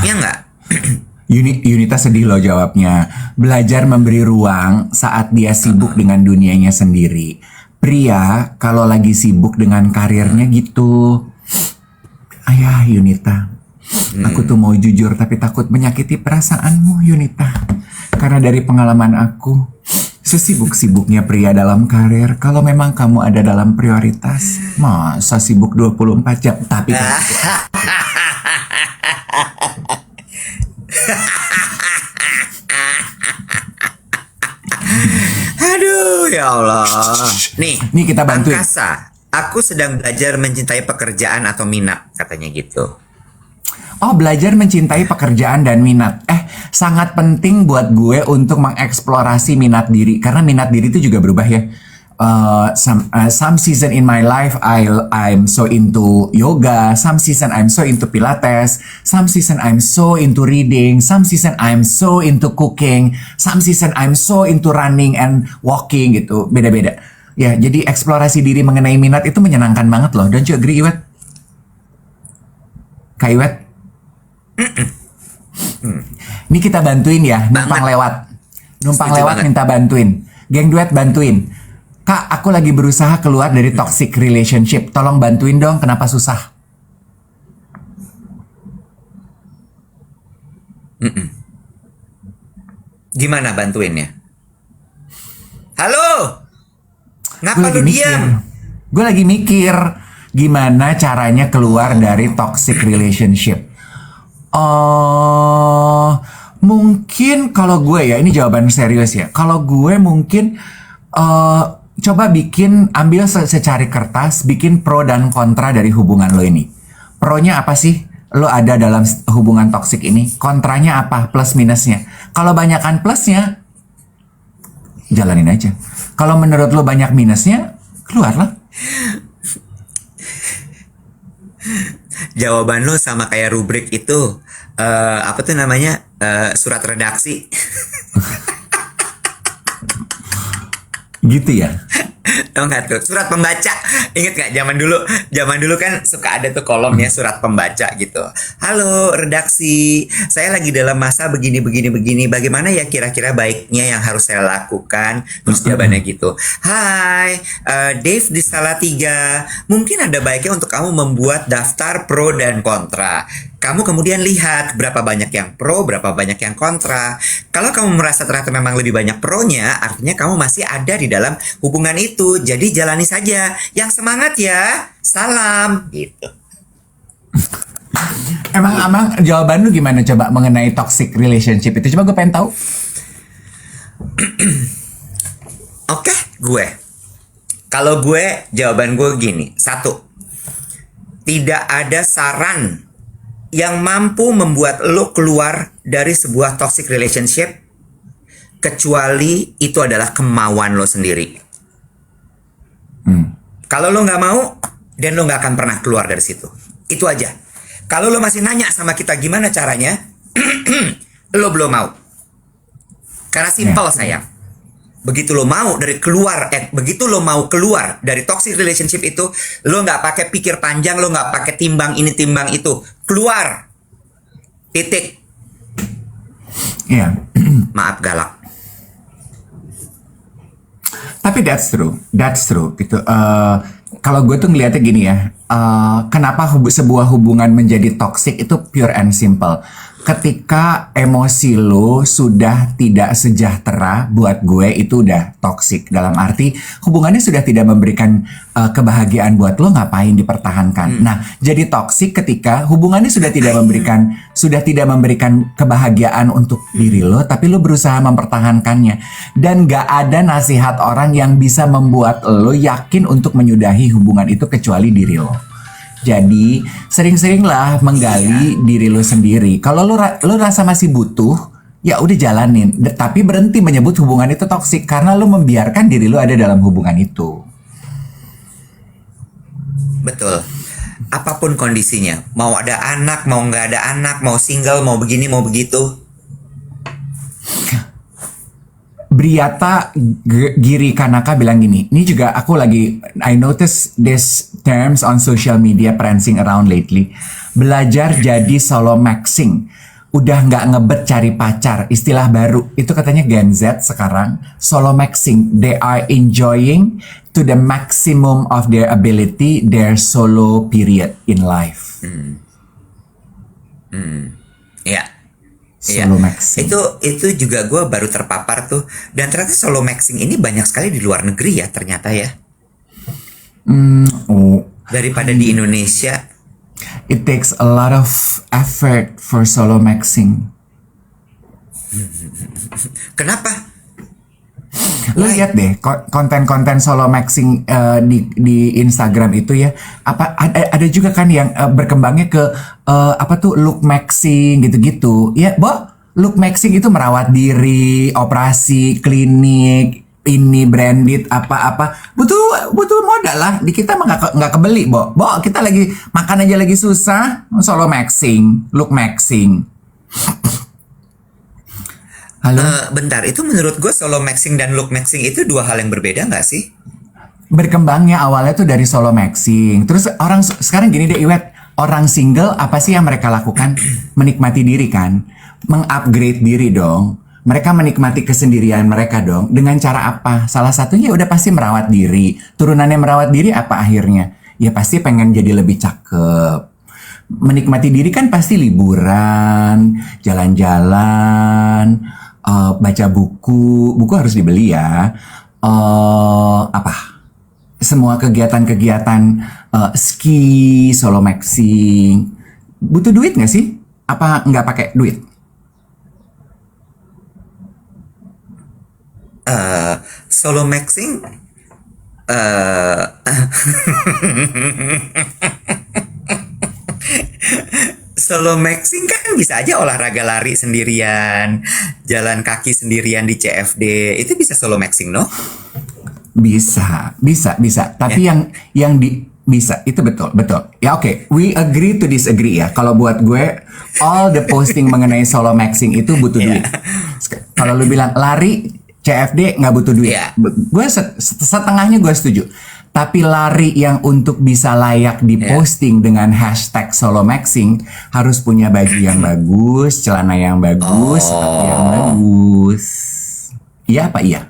Ya nggak? Yunita sedih loh jawabnya. Belajar memberi ruang saat dia sibuk dengan dunianya sendiri. Pria kalau lagi sibuk dengan karirnya gitu. Ayah Yunita, aku tuh mau jujur tapi takut menyakiti perasaanmu Yunita. Karena dari pengalaman aku, sesibuk-sibuknya pria dalam karir, kalau memang kamu ada dalam prioritas, masa sibuk 24 jam. Tapi Aduh, ya Allah. Nih kita bantuin. Angkasa, aku sedang belajar mencintai pekerjaan atau minat, katanya gitu. Oh, belajar mencintai pekerjaan dan minat. Sangat penting buat gue untuk mengeksplorasi minat diri. Karena minat diri itu juga berubah ya. Some season in my life I'm so into yoga, some season I'm so into pilates, some season I'm so into reading, some season I'm so into cooking, some season I'm so into running and walking gitu, beda-beda. Ya, jadi eksplorasi diri mengenai minat itu menyenangkan banget loh. Don't you agree, Iwet? Kak Iwet? Ini kita bantuin ya, numpang lewat. Numpang Setuju lewat banget. minta bantuin. Geng duet bantuin. Kak, aku lagi berusaha keluar dari toxic relationship. Tolong bantuin dong, kenapa susah? Gimana bantuinnya? Halo? Gue Ngapa lagi lu mikir. diam? Gue lagi mikir gimana caranya keluar dari toxic relationship. Mungkin kalau gue ya, ini jawaban serius ya. Kalau gue mungkin coba ambil secari kertas, bikin pro dan kontra dari hubungan lo ini. Pronya apa sih? Lo ada dalam hubungan toksik ini. Kontranya apa? Plus minusnya. Kalau banyakan plusnya, jalanin aja. Kalau menurut lo banyak minusnya, keluarlah. Jawaban lu sama kayak rubrik itu apa tuh namanya surat redaksi. Gitu ya. Tau nggak tuh surat pembaca, inget nggak zaman dulu kan suka ada tuh kolomnya surat pembaca gitu. Halo redaksi, saya lagi dalam masa begini bagaimana ya kira-kira baiknya yang harus saya lakukan. Terus jawabannya gitu, hai Dave di Salatiga, mungkin ada baiknya untuk kamu membuat daftar pro dan kontra. Kamu kemudian lihat berapa banyak yang pro, berapa banyak yang kontra. Kalau kamu merasa ternyata memang lebih banyak pronya, artinya kamu masih ada di dalam hubungan itu. Jadi jalani saja. Yang semangat ya. Salam. Gitu. Emang jawaban lu gimana coba mengenai toxic relationship itu? Coba gue pengen tahu. Oke, gue. Kalau gue, jawaban gue gini. 1. Tidak ada saran yang mampu membuat lo keluar dari sebuah toxic relationship kecuali itu adalah kemauan lo sendiri. Kalau lo nggak mau, dan lo nggak akan pernah keluar dari situ. Itu aja. Kalau lo masih nanya sama kita gimana caranya, lo belum mau. Karena simpel sayang. Begitu lo mau keluar dari toxic relationship itu, lo nggak pakai pikir panjang, lo nggak pakai timbang ini timbang itu, keluar. Titik. Iya. Maaf galak. Tapi that's true gitu. Kalau gue tuh ngeliatnya gini ya, kenapa sebuah hubungan menjadi toxic itu pure and simple. Ketika emosi lo sudah tidak sejahtera, buat gue itu udah toxic. Dalam arti hubungannya sudah tidak memberikan kebahagiaan buat lo, ngapain dipertahankan. Nah, jadi toxic ketika hubungannya sudah tidak memberikan kebahagiaan untuk diri lo, tapi lo berusaha mempertahankannya. Dan gak ada nasihat orang yang bisa membuat lo yakin untuk menyudahi hubungan itu kecuali diri lo. Jadi sering-seringlah menggali diri lo sendiri. Kalau lo rasa masih butuh, ya udah jalanin. Tapi berhenti menyebut hubungan itu toksik karena lo membiarkan diri lo ada dalam hubungan itu. Betul. Apapun kondisinya, mau ada anak, mau nggak ada anak, mau single, mau begini, mau begitu. Briata Giri Kanaka bilang gini, ini juga I notice this terms on social media prancing around lately. Belajar jadi solo maxing. Udah nggak ngebet cari pacar, istilah baru. Itu katanya Gen Z sekarang, solo maxing. They are enjoying to the maximum of their ability their solo period in life. Ya. Solo maxing. Itu juga gue baru terpapar tuh. Dan ternyata solo maxing ini banyak sekali di luar negeri ya ternyata ya. Daripada di Indonesia. It takes a lot of effort for solo maxing. Kenapa? Lo Why? lihat deh konten-konten solo maxing di Instagram itu ya. Apa ada juga kan yang berkembangnya ke apa tuh look maxing gitu-gitu. Ya, look maxing itu merawat diri, operasi, klinik, ini branded apa-apa. Butuh modal lah. Di kita mah nggak kebeli, kita lagi makan aja lagi susah, solo maxing, look maxing. Halo? Bentar, itu menurut gue solo maxing dan look maxing itu dua hal yang berbeda nggak sih? Berkembangnya awalnya tuh dari solo maxing. Terus orang sekarang gini deh Iwet, orang single apa sih yang mereka lakukan? Menikmati diri kan, mengupgrade diri dong. Mereka menikmati kesendirian mereka dong. Dengan cara apa? Salah satunya udah pasti merawat diri. Turunannya merawat diri apa akhirnya? Ya pasti pengen jadi lebih cakep. Menikmati diri kan pasti liburan, jalan-jalan, baca buku harus dibeli ya. Apa? Semua kegiatan-kegiatan ski, solo maxing, butuh duit nggak sih? Apa nggak pakai duit? Solo maxing solo maxing kan bisa aja olahraga lari sendirian, jalan kaki sendirian di CFD, itu bisa solo maxing, no? Bisa. Tapi yang bisa itu betul. Ya oke, we agree to disagree ya. Kalau buat gue, all the posting mengenai solo maxing itu butuh duit. Kalau lu bilang lari CFD nggak butuh duit, gue setengahnya gue setuju. Tapi lari yang untuk bisa layak diposting dengan hashtag solo maxing harus punya baju yang bagus, celana yang bagus, sepatu yang bagus. Iya apa iya?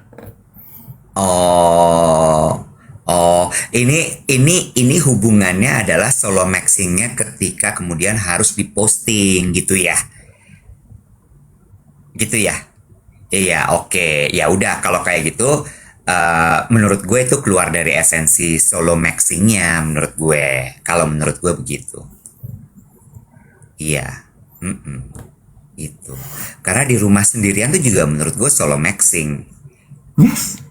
Ini hubungannya adalah solo maxingnya ketika kemudian harus diposting gitu ya, Iya, oke, ya udah kalau kayak gitu, menurut gue itu keluar dari esensi solo maxingnya, menurut gue, kalau menurut gue begitu, iya, itu, karena di rumah sendirian tuh juga menurut gue solo maxing. Yes.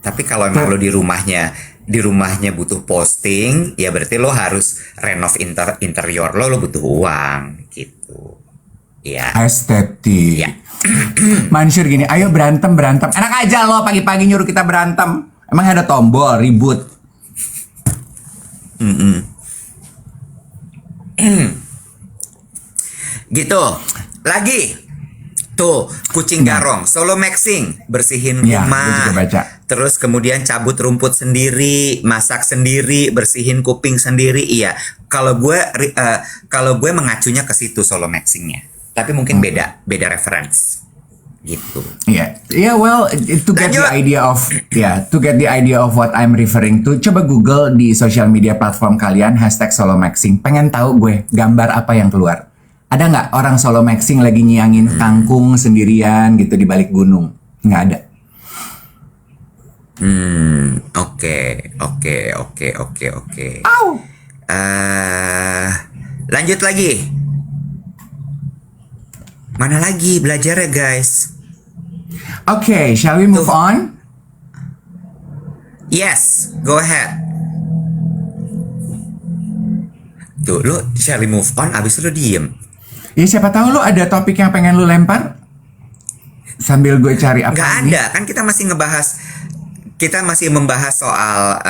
Tapi kalau emang lo di rumahnya butuh posting, ya berarti lo harus renov interior lo butuh uang gitu. Ya. Estetik. Ya. Mansur gini, ayo berantem. Enak aja lo pagi-pagi nyuruh kita berantem. Emang ada tombol ribut. Gitu. Lagi. Tuh, kucing garong, solo maxing, bersihin Ya, rumah. gue juga baca. Terus kemudian cabut rumput sendiri, masak sendiri, bersihin kuping sendiri. Iya. Kalau gue mengacunya ke situ solo maxingnya. Tapi mungkin beda reference. Gitu. Iya, well, to get the idea of what I'm referring to, coba Google di social media platform kalian hashtag solo maxing. Pengen tahu gue gambar apa yang keluar. Ada nggak orang solo maxing lagi nyiangin kangkung sendirian gitu di balik gunung? Nggak ada. Oke. Au! Lanjut lagi. Mana lagi belajarnya guys? Oke, shall we move on? Yes, go ahead. Tuh, lo shall we move on, abis itu lo diem. Ya siapa tahu lo ada topik yang pengen lo lempar sambil gue cari apa? Nggak ini. ada, kan kita masih membahas soal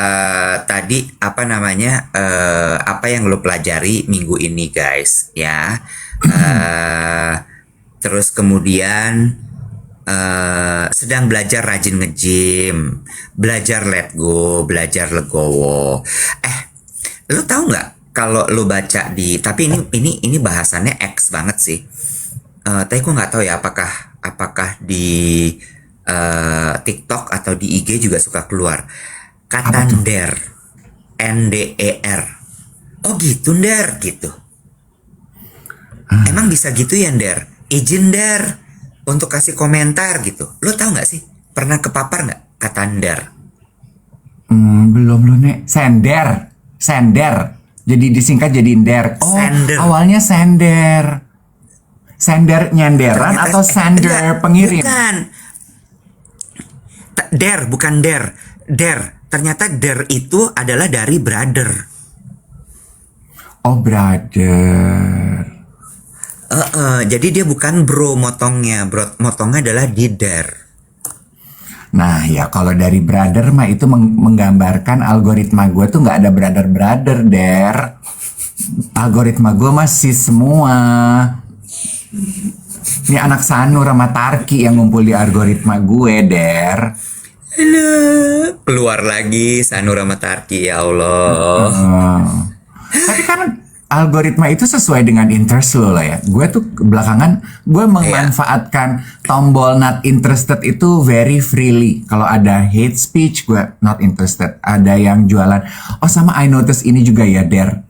tadi apa namanya apa yang lo pelajari minggu ini guys ya. Terus kemudian sedang belajar rajin nge-gym, belajar let go, belajar legowo. Lo tahu nggak kalau lo baca tapi ini bahasannya X banget sih. Tapi gue nggak tahu ya apakah di TikTok atau di IG juga suka keluar kata nder, NDER. Oh gitu nder gitu. Emang bisa gitu ya nder? Izin nder untuk kasih komentar gitu. Lo tahu nggak sih? Pernah kepapar nggak kata nder? Belum lo nek. Sender. Jadi disingkat jadi nder. Oh, Sender. awalnya sender. Sender nyanderan Ternyata atau sender enggak, pengirim? Bukan. Der, bukan der. Der. Ternyata der itu adalah dari brother. Oh, brother. Jadi dia bukan bro motongnya. Bro motongnya adalah di der. Nah ya kalau dari brother mah itu menggambarkan algoritma gue tuh nggak ada brother der. Algoritma gue masih semua. Ini anak Sanur sama Tarki yang ngumpul di algoritma gue der. Halo. Keluar lagi Sanur sama Tarki, ya Allah. Tapi kan algoritma itu sesuai dengan interest lo lah ya. Gue tuh belakangan gue memanfaatkan tombol not interested itu very freely. Kalau ada hate speech gue not interested. Ada yang jualan. Oh sama I notice ini juga ya Der.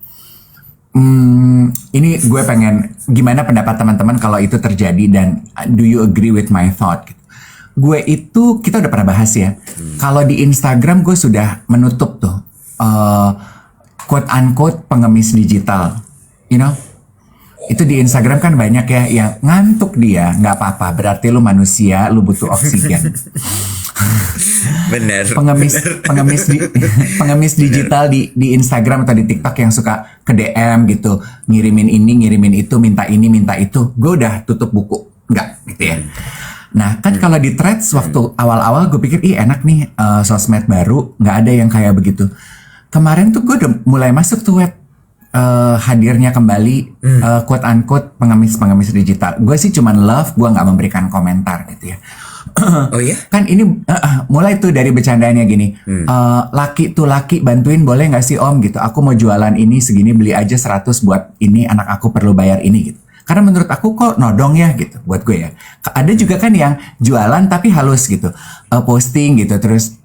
Ini gue pengen gimana pendapat teman-teman kalau itu terjadi dan do you agree with my thought? Gue itu kita udah pernah bahas ya. Kalau di Instagram gue sudah menutup tuh quote unquote pengemis digital, you know? Itu di Instagram kan banyak ya yang ngantuk dia, nggak apa-apa. Berarti lu manusia, lu butuh oksigen. Bener. Pengemis digital di Instagram atau di TikTok yang suka ke DM gitu, ngirimin ini, ngirimin itu, minta ini, minta itu. Gue udah tutup buku, nggak gitu ya. Nah kan kalau di Threads waktu awal-awal gue pikir enak nih sosmed baru, nggak ada yang kayak begitu. Kemarin tuh gue udah mulai masuk tuh web hadirnya kembali quote unquote pengemis digital. Gue sih cuman love, gue nggak memberikan komentar gitu ya. Oh iya? Kan ini mulai tuh dari bercandanya gini. Laki bantuin boleh nggak sih om gitu. Aku mau jualan ini segini, beli aja 100 buat ini, anak aku perlu bayar ini gitu. Karena menurut aku kok nodong ya gitu buat gue ya. Ada juga kan yang jualan tapi halus gitu. Posting gitu terus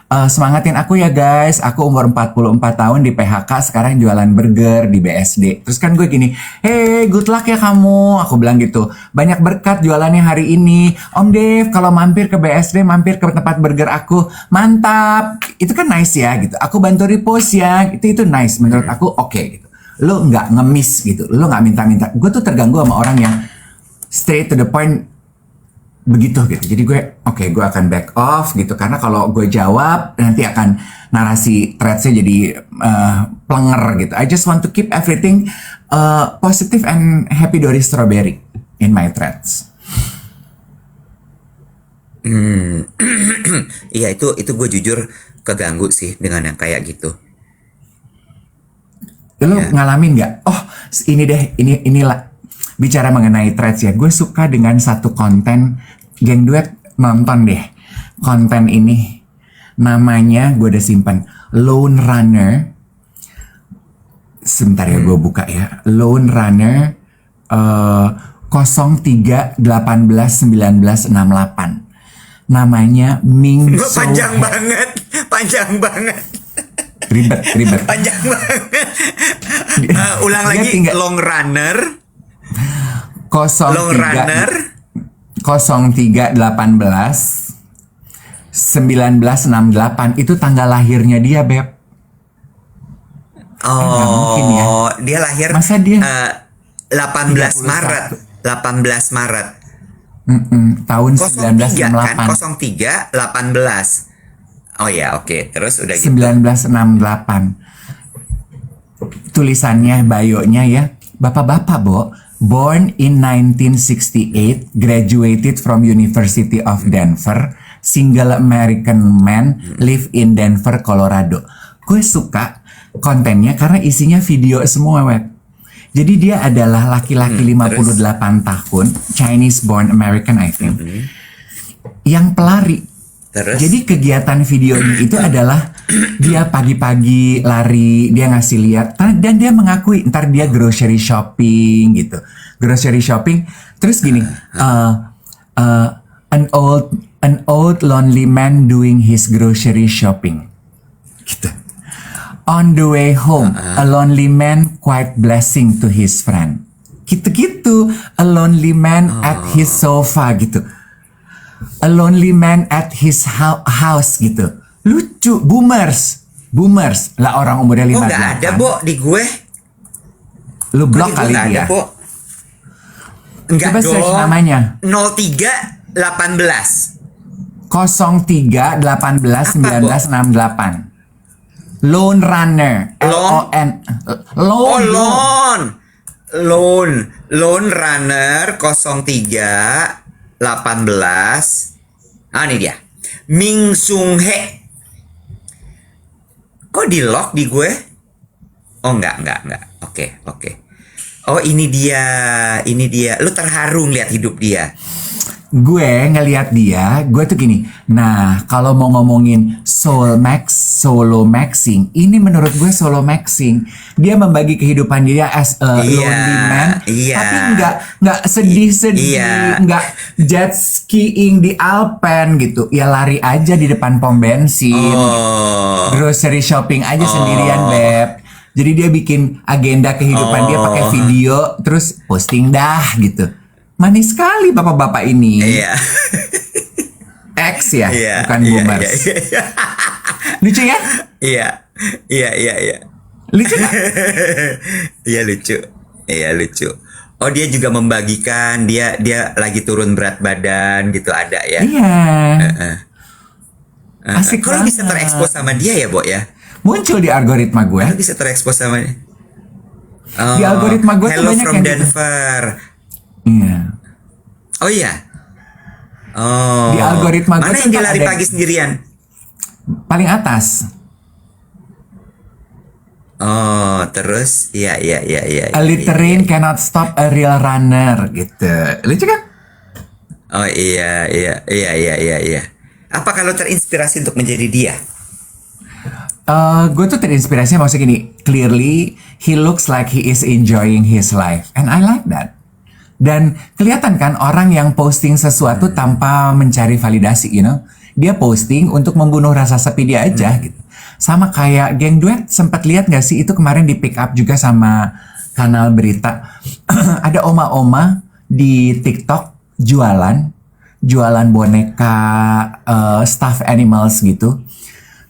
semangatin aku ya guys. Aku umur 44 tahun di PHK sekarang jualan burger di BSD. Terus kan gue gini, hey good luck ya kamu. Aku bilang gitu. Banyak berkat jualannya hari ini. Om Dev kalau mampir ke BSD mampir ke tempat burger aku. Mantap. Itu kan nice ya gitu. Aku bantu repost ya. Itu nice menurut aku oke gitu. Lo nggak ngemis gitu, lo nggak minta-minta. Gue tuh terganggu sama orang yang straight to the point begitu gitu. Jadi gue gue akan back off gitu karena kalau gue jawab nanti akan narasi threadsnya jadi plenger gitu. I just want to keep everything positive and happy Doris Strawberry in my threads. Iya itu gue jujur keganggu sih dengan yang kayak gitu. Lo ngalamin nggak? Oh ini deh, inilah bicara mengenai threads ya. Gue suka dengan satu konten, geng duet nonton deh konten ini. Namanya gue udah simpen, Lone Runner. Sebentar ya gue buka ya. Lone Runner 03-18-19-68. Namanya Ming So. Panjang banget. Ribet. Panjang banget. Ulang lagi, long runner 03-18-1968 itu tanggal lahirnya dia, Beb. Oh, mungkin ya. Dia lahir masa dia 18 Maret. 18 Maret. Tahun 03 kan? 1968. 03 18. Oh ya, oke. Terus udah gitu. 1968. Tulisannya, bio-nya ya. Bapak-bapak, Bo. Born in 1968, graduated from University of Denver, single American man, live in Denver, Colorado. Gue suka kontennya karena isinya video semua, web. Jadi dia adalah laki-laki 58 tahun, Chinese born American I think, yang pelari. Terus? Jadi kegiatan videonya itu adalah dia pagi-pagi lari, dia ngasih lihat dan dia mengakui ntar dia grocery shopping gitu, terus gini, an old lonely man doing his grocery shopping, gitu. On the way home, a lonely man quite blessing to his friend, gitu-gitu, a lonely man at his sofa gitu. A lonely man at his house gitu. Lucu. Boomers lah, orang umurnya 58. Oh gak ada, Bo, di gue. Lu blok kali dia. Enggak coba dong. Search namanya 03 18. 03 18 19 68. Lone Runner. LON. Oh, Lone. Lone Runner 03 18. Ah, ini dia. Ming Sung He. Kok di lock di gue? Oh, enggak. Oke. Oh, ini dia. Lu terharu lihat hidup dia. Gue ngelihat dia, gue tuh gini. Nah, kalau mau ngomongin solo maxing, ini menurut gue solo maxing. Dia membagi kehidupan dia as a lonely man, tapi nggak sedih-sedih, nggak jet skiing di Alpen gitu. Ya lari aja di depan pom bensin, grocery shopping aja sendirian, Beb. Jadi dia bikin agenda kehidupan dia pakai video, terus posting dah gitu. Manis sekali bapak-bapak ini. Iya. X ya, bukan boomers. Iya. Lucu ya? Iya. Lucu kan? Iya lucu. Oh, dia juga membagikan dia lagi turun berat badan gitu, ada ya. Iya. Asik Kalau banget. bisa terekspos sama dia ya, Bo ya. Muncul di algoritma gue. Kalau bisa terekspos sama dia. Di algoritma gue tuh Hello banyak from yang gitu. Denver. Iya. Oh iya. Oh. Di algoritma gue mana tuh yang dia lari ada- pagi sendirian? Paling atas. Oh, terus iya. A littering cannot stop a real runner gitu. Lucu kan? Oh iya. Apa kalau terinspirasi untuk menjadi dia? Gue tuh terinspirasi maksudnya gini. Clearly he looks like he is enjoying his life, and I like that. Dan kelihatan kan orang yang posting sesuatu tanpa mencari validasi, you know. Dia posting untuk membunuh rasa sepi dia aja gitu. Sama kayak geng duet, sempat lihat gak sih itu kemarin di pick up juga sama kanal berita. Ada oma-oma di TikTok jualan boneka stuffed animals gitu.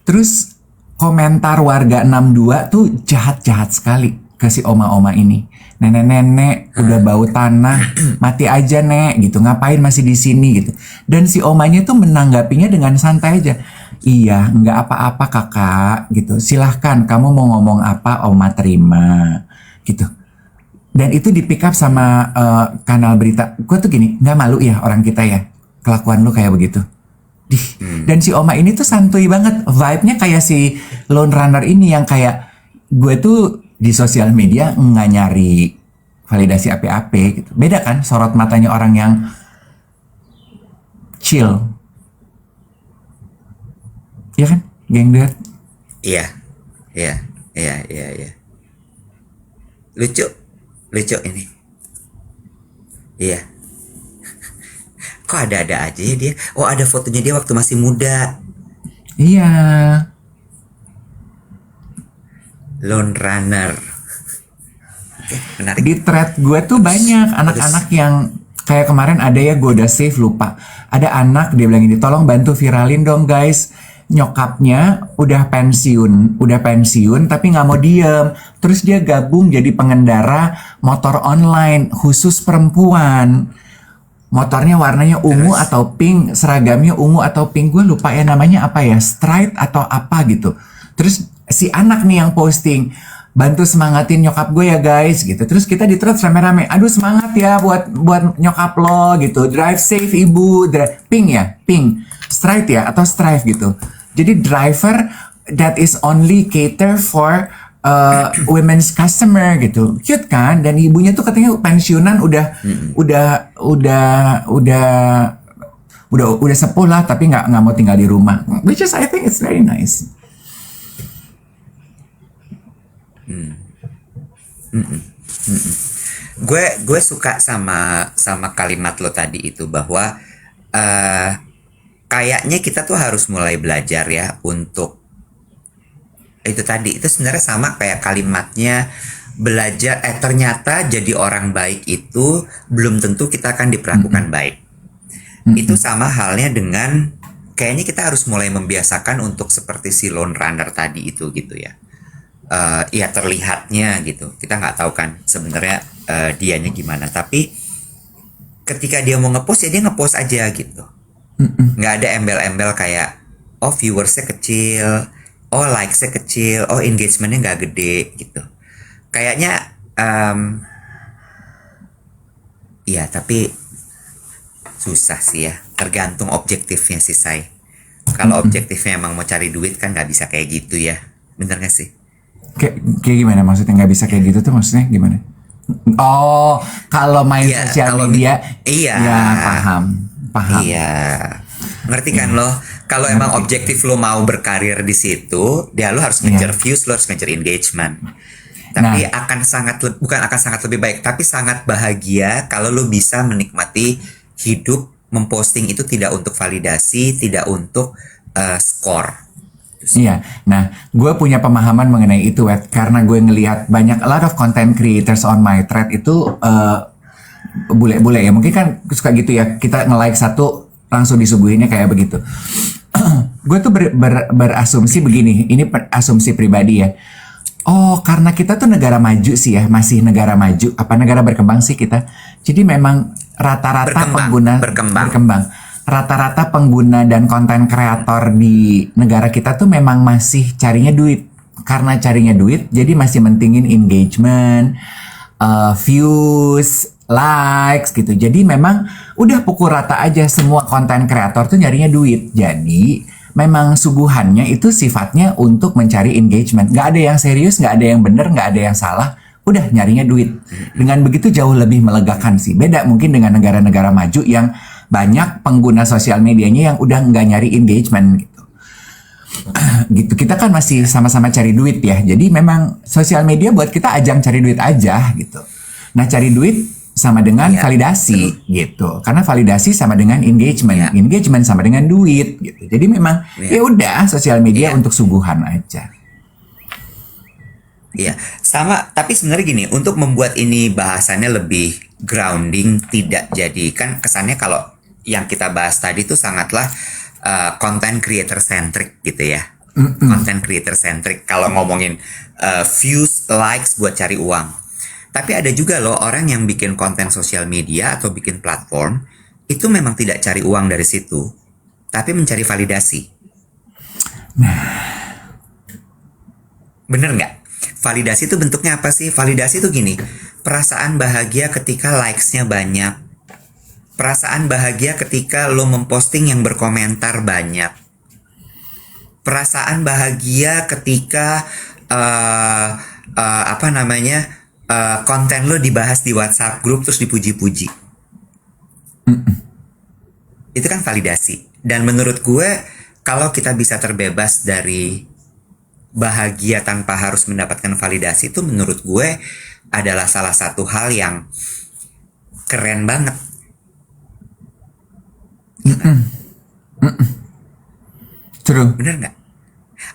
Terus komentar warga 62 tuh jahat-jahat sekali ke si oma-oma ini. Nenek-nenek udah bau tanah, mati aja nek gitu, ngapain masih di sini gitu. Dan si omanya tuh menanggapinya dengan santai aja. Iya, nggak apa-apa kakak gitu. Silahkan kamu mau ngomong apa, oma terima gitu. Dan itu di pick up sama kanal berita. Gue tuh gini, nggak malu ya orang kita ya kelakuan lu kayak begitu. Dan si oma ini tuh santuy banget, vibe-nya kayak si Lone Runner ini yang kayak gue tuh di sosial media nggak nyari validasi apa-apa gitu. Beda kan sorot matanya orang yang chill. Iya kan, geng duet? Iya. Lucu ini. Iya. Kok ada-ada aja ya dia? Oh, ada fotonya dia waktu masih muda. Iya. Lone Runner. Oke, menarik. Di thread gue tuh banyak anak-anak yang kayak kemarin ada ya, gue udah save lupa. Ada anak dia bilang ini, tolong bantu viralin dong guys. Nyokapnya udah pensiun tapi nggak mau diem. Terus dia gabung jadi pengendara motor online khusus perempuan. Motornya warnanya ungu atau pink, seragamnya ungu atau pink, gue lupa ya namanya apa ya, Stride atau apa gitu. Terus si anak nih yang posting, bantu semangatin nyokap gue ya guys gitu. Terus kita di thread rame-rame, aduh semangat ya buat nyokap lo gitu. Drive safe ibu, pink, Stride ya atau Strive gitu. Jadi driver that is only cater for women's customer gitu, cute kan? Dan ibunya tuh katanya pensiunan udah sepuh lah, tapi nggak mau tinggal di rumah, which is I think it's very nice. Gue suka sama kalimat lo tadi itu bahwa kayaknya kita tuh harus mulai belajar ya untuk itu tadi. Itu sebenarnya sama kayak kalimatnya belajar ternyata jadi orang baik itu belum tentu kita akan diperlakukan baik. Itu sama halnya dengan kayaknya kita harus mulai membiasakan untuk seperti si Lone Runner tadi itu gitu ya. Ya terlihatnya gitu, kita nggak tahu kan sebenarnya dianya gimana, tapi ketika dia mau ngepost ya dia ngepost aja gitu. Nggak ada embel-embel kayak oh viewersnya kecil, oh likesnya kecil, oh engagementnya nggak gede gitu. Kayaknya iya tapi susah sih ya. Tergantung objektifnya sih Say. Kalau objektifnya emang mau cari duit kan nggak bisa kayak gitu ya. Bener nggak sih? Kayak gimana maksudnya nggak bisa kayak gitu tuh maksudnya gimana? Oh, kalau main Iya, sosial kalau media, iya. ya paham. Iya. Ngerti kan lo? Kalau emang Ngerti. objektif lo mau berkarir di situ, ya lo harus ngejar views, lo harus ngejar engagement. Tapi akan bukan akan sangat lebih baik, tapi sangat bahagia kalau lo bisa menikmati hidup memposting itu tidak untuk validasi, tidak untuk skor. Iya, nah gue punya pemahaman mengenai itu, Wet, karena gue ngelihat banyak a lot of content creators on my thread itu bule-bule ya, mungkin kan suka gitu ya, kita nge-like satu langsung disuguhinnya kayak begitu. Gue tuh berasumsi begini, ini asumsi pribadi ya. Oh, karena kita tuh negara maju sih ya, masih negara maju, apa negara berkembang sih kita. Jadi memang rata-rata pengguna berkembang. Rata-rata pengguna dan konten kreator di negara kita tuh memang masih carinya duit. Karena carinya duit, jadi masih mentingin engagement, views, likes gitu. Jadi memang udah pukul rata aja semua konten kreator tuh nyarinya duit. Jadi memang suguhannya itu sifatnya untuk mencari engagement. Nggak ada yang serius, nggak ada yang bener, nggak ada yang salah. Udah nyarinya duit. Dengan begitu jauh lebih melegakan sih. Beda mungkin dengan negara-negara maju yang banyak pengguna sosial medianya yang udah nggak nyari engagement gitu. Gitu, kita kan masih sama-sama cari duit ya. Jadi memang sosial media buat kita ajang cari duit aja gitu. Nah, cari duit sama dengan validasi gitu. Karena validasi sama dengan engagement. Engagement sama dengan duit gitu. Jadi memang ya udah sosial media untuk suguhan aja. Iya, sama. Tapi sebenarnya gini, untuk membuat ini bahasannya lebih grounding, tidak jadi kan kesannya kalau yang kita bahas tadi itu sangatlah content creator centric gitu ya. Content creator centric kalau ngomongin views, likes buat cari uang. Tapi ada juga loh orang yang bikin konten sosial media atau bikin platform itu memang tidak cari uang dari situ, tapi mencari validasi. Bener nggak? Validasi itu bentuknya apa sih? Validasi itu gini, perasaan bahagia ketika likes-nya banyak. Perasaan bahagia ketika lo memposting yang berkomentar banyak. Perasaan bahagia ketika konten lo dibahas di WhatsApp grup terus dipuji-puji. Itu kan validasi. Dan menurut gue kalau kita bisa terbebas dari bahagia tanpa harus mendapatkan validasi, itu menurut gue adalah salah satu hal yang keren banget. True. Bener nggak?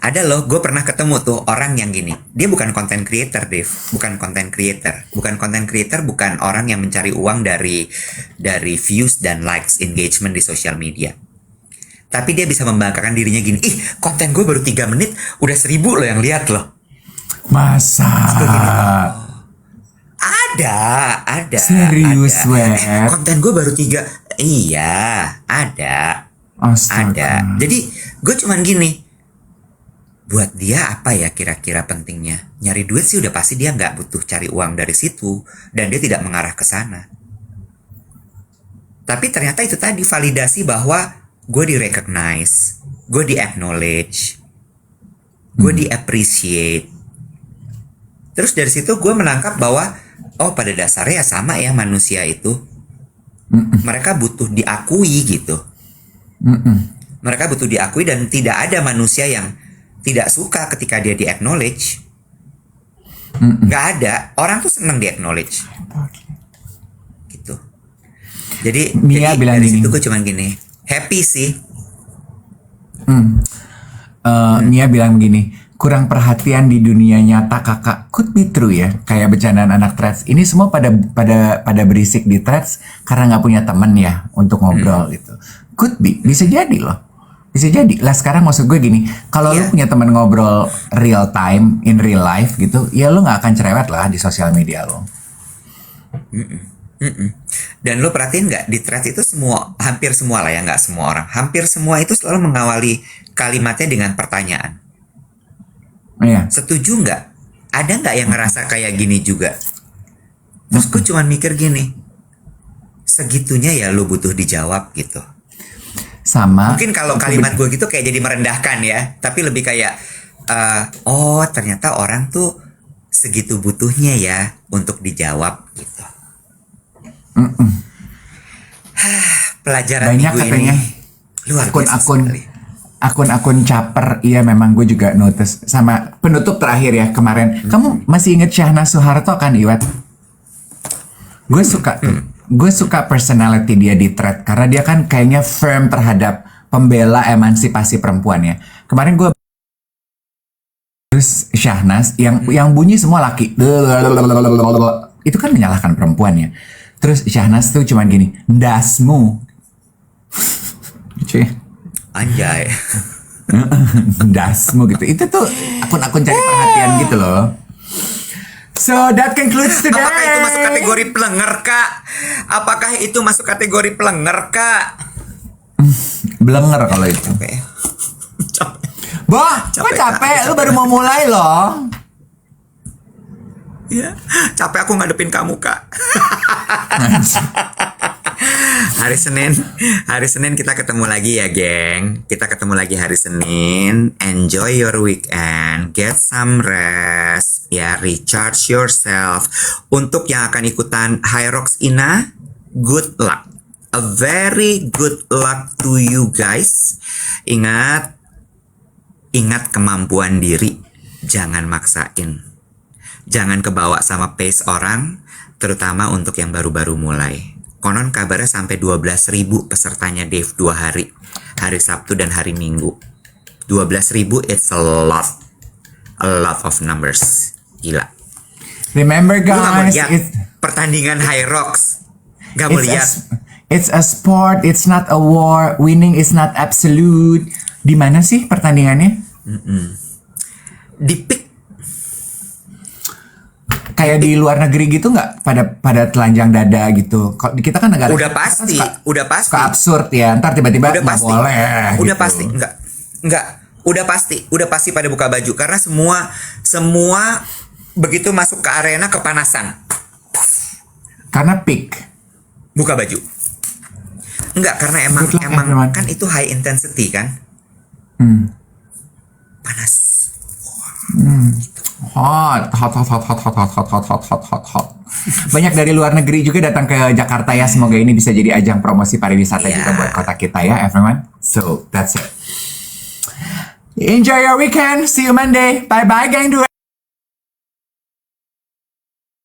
Ada loh, gue pernah ketemu tuh orang yang gini. Dia bukan content creator, Dave. Bukan content creator. Bukan content creator, bukan orang yang mencari uang dari views dan likes, engagement di sosial media. Tapi dia bisa membanggakan dirinya gini. Ih, konten gue baru 3 menit, udah 1000 loh yang lihat loh. Masa? Ada. Serius, Web? Konten gue baru 3. Iya, ada. Astaga. Ada. Jadi gue cuman gini. Buat dia apa ya kira-kira pentingnya? Nyari duit sih udah pasti dia nggak butuh cari uang dari situ. Dan dia tidak mengarah ke sana. Tapi ternyata itu tadi validasi bahwa gue di-recognize, gue di-acknowledge, gue di-appreciate. Terus dari situ gue menangkap bahwa oh pada dasarnya sama ya manusia itu. Mereka butuh diakui gitu. Mereka butuh diakui dan tidak ada manusia yang tidak suka ketika dia di-acknowledge. Gak ada. Orang tuh seneng di-acknowledge. Gitu. Jadi bilang dari gini. situ gue cuman gini. Happy sih. Nia bilang begini, kurang perhatian di dunia nyata kakak. Could be true ya, kayak bercandaan anak threads. Ini semua pada berisik di threads karena nggak punya temen ya untuk ngobrol gitu. Could be, bisa jadi loh. Bisa jadi. Lah sekarang maksud gue gini, kalau lu punya teman ngobrol real time, in real life gitu, ya lu nggak akan cerewet lah di sosial media lo. Dan lo perhatiin nggak di thread itu semua, hampir semua lah ya, nggak semua orang, hampir semua itu selalu mengawali kalimatnya dengan pertanyaan. Iya. Setuju nggak? Ada nggak yang ngerasa kayak gini juga? Terus gue cuman mikir gini, segitunya ya lo butuh dijawab gitu. Sama. Mungkin kalau kalimat gue gitu kayak jadi merendahkan ya, tapi lebih kayak, oh ternyata orang tuh segitu butuhnya ya untuk dijawab gitu. Pelajaran Banyak minggu katanya ini luar biasa sekali. akun-akun caper. Iya, memang gue juga notice. Sama penutup terakhir ya kemarin. Kamu masih inget Syahnas Soeharto kan, Iwat? Gue suka tuh. Gue suka personality dia di thread karena dia kan kayaknya firm terhadap pembela emansipasi perempuan ya. Kemarin gue terus Syahnas yang bunyi semua laki. Itu kan menyalahkan perempuan ya. Terus Syahnas tuh cuman gini, "Ndasmu." Cuy. Anjay. Ndasmu gitu. Itu tuh akun-akun cari perhatian gitu loh. So that concludes today. Apakah itu masuk kategori pelenger, Kak? Apakah itu masuk kategori pelenger, Kak? Blenger kalau itu. Capek. Boh, gue capek. Lu baru mau mulai loh. Iya, capek aku ngadepin kamu, Kak. Hari Senin kita ketemu lagi ya, geng. Kita ketemu lagi hari Senin. Enjoy your weekend, get some rest, ya, recharge yourself. Untuk yang akan ikutan High Rocks Ina, good luck. A very good luck to you guys. Ingat kemampuan diri. Jangan maksain. Jangan kebawa sama pace orang, terutama untuk yang baru-baru mulai. Konon kabarnya sampai 12.000 pesertanya Dave 2 hari. Hari Sabtu dan hari Minggu. 12.000 it's a lot. A lot of numbers. Gila. Remember Lu gak mau guys, lihat pertandingan High Rocks? Gak mau lihat. it's a sport, it's not a war. Winning is not absolute. Di mana sih pertandingannya? Di pick. Kayak di luar negeri gitu nggak? Pada telanjang dada gitu. Kalau kita kan negara Udah pasti. suka absurd ya. Ntar tiba-tiba Udah nggak pasti. boleh. Udah gitu. pasti. Enggak. Udah pasti pada buka baju karena semua begitu masuk ke arena kepanasan. Karena peak. Buka baju. Enggak, karena emang Good luck, everyone. kan itu high intensity kan. Panas. Hot. Banyak dari luar negeri juga datang ke Jakarta ya. Semoga ini bisa jadi ajang promosi pariwisata Iya. juga buat kota kita ya, everyone. So that's it. Enjoy your weekend. See you Monday. Bye bye, gang.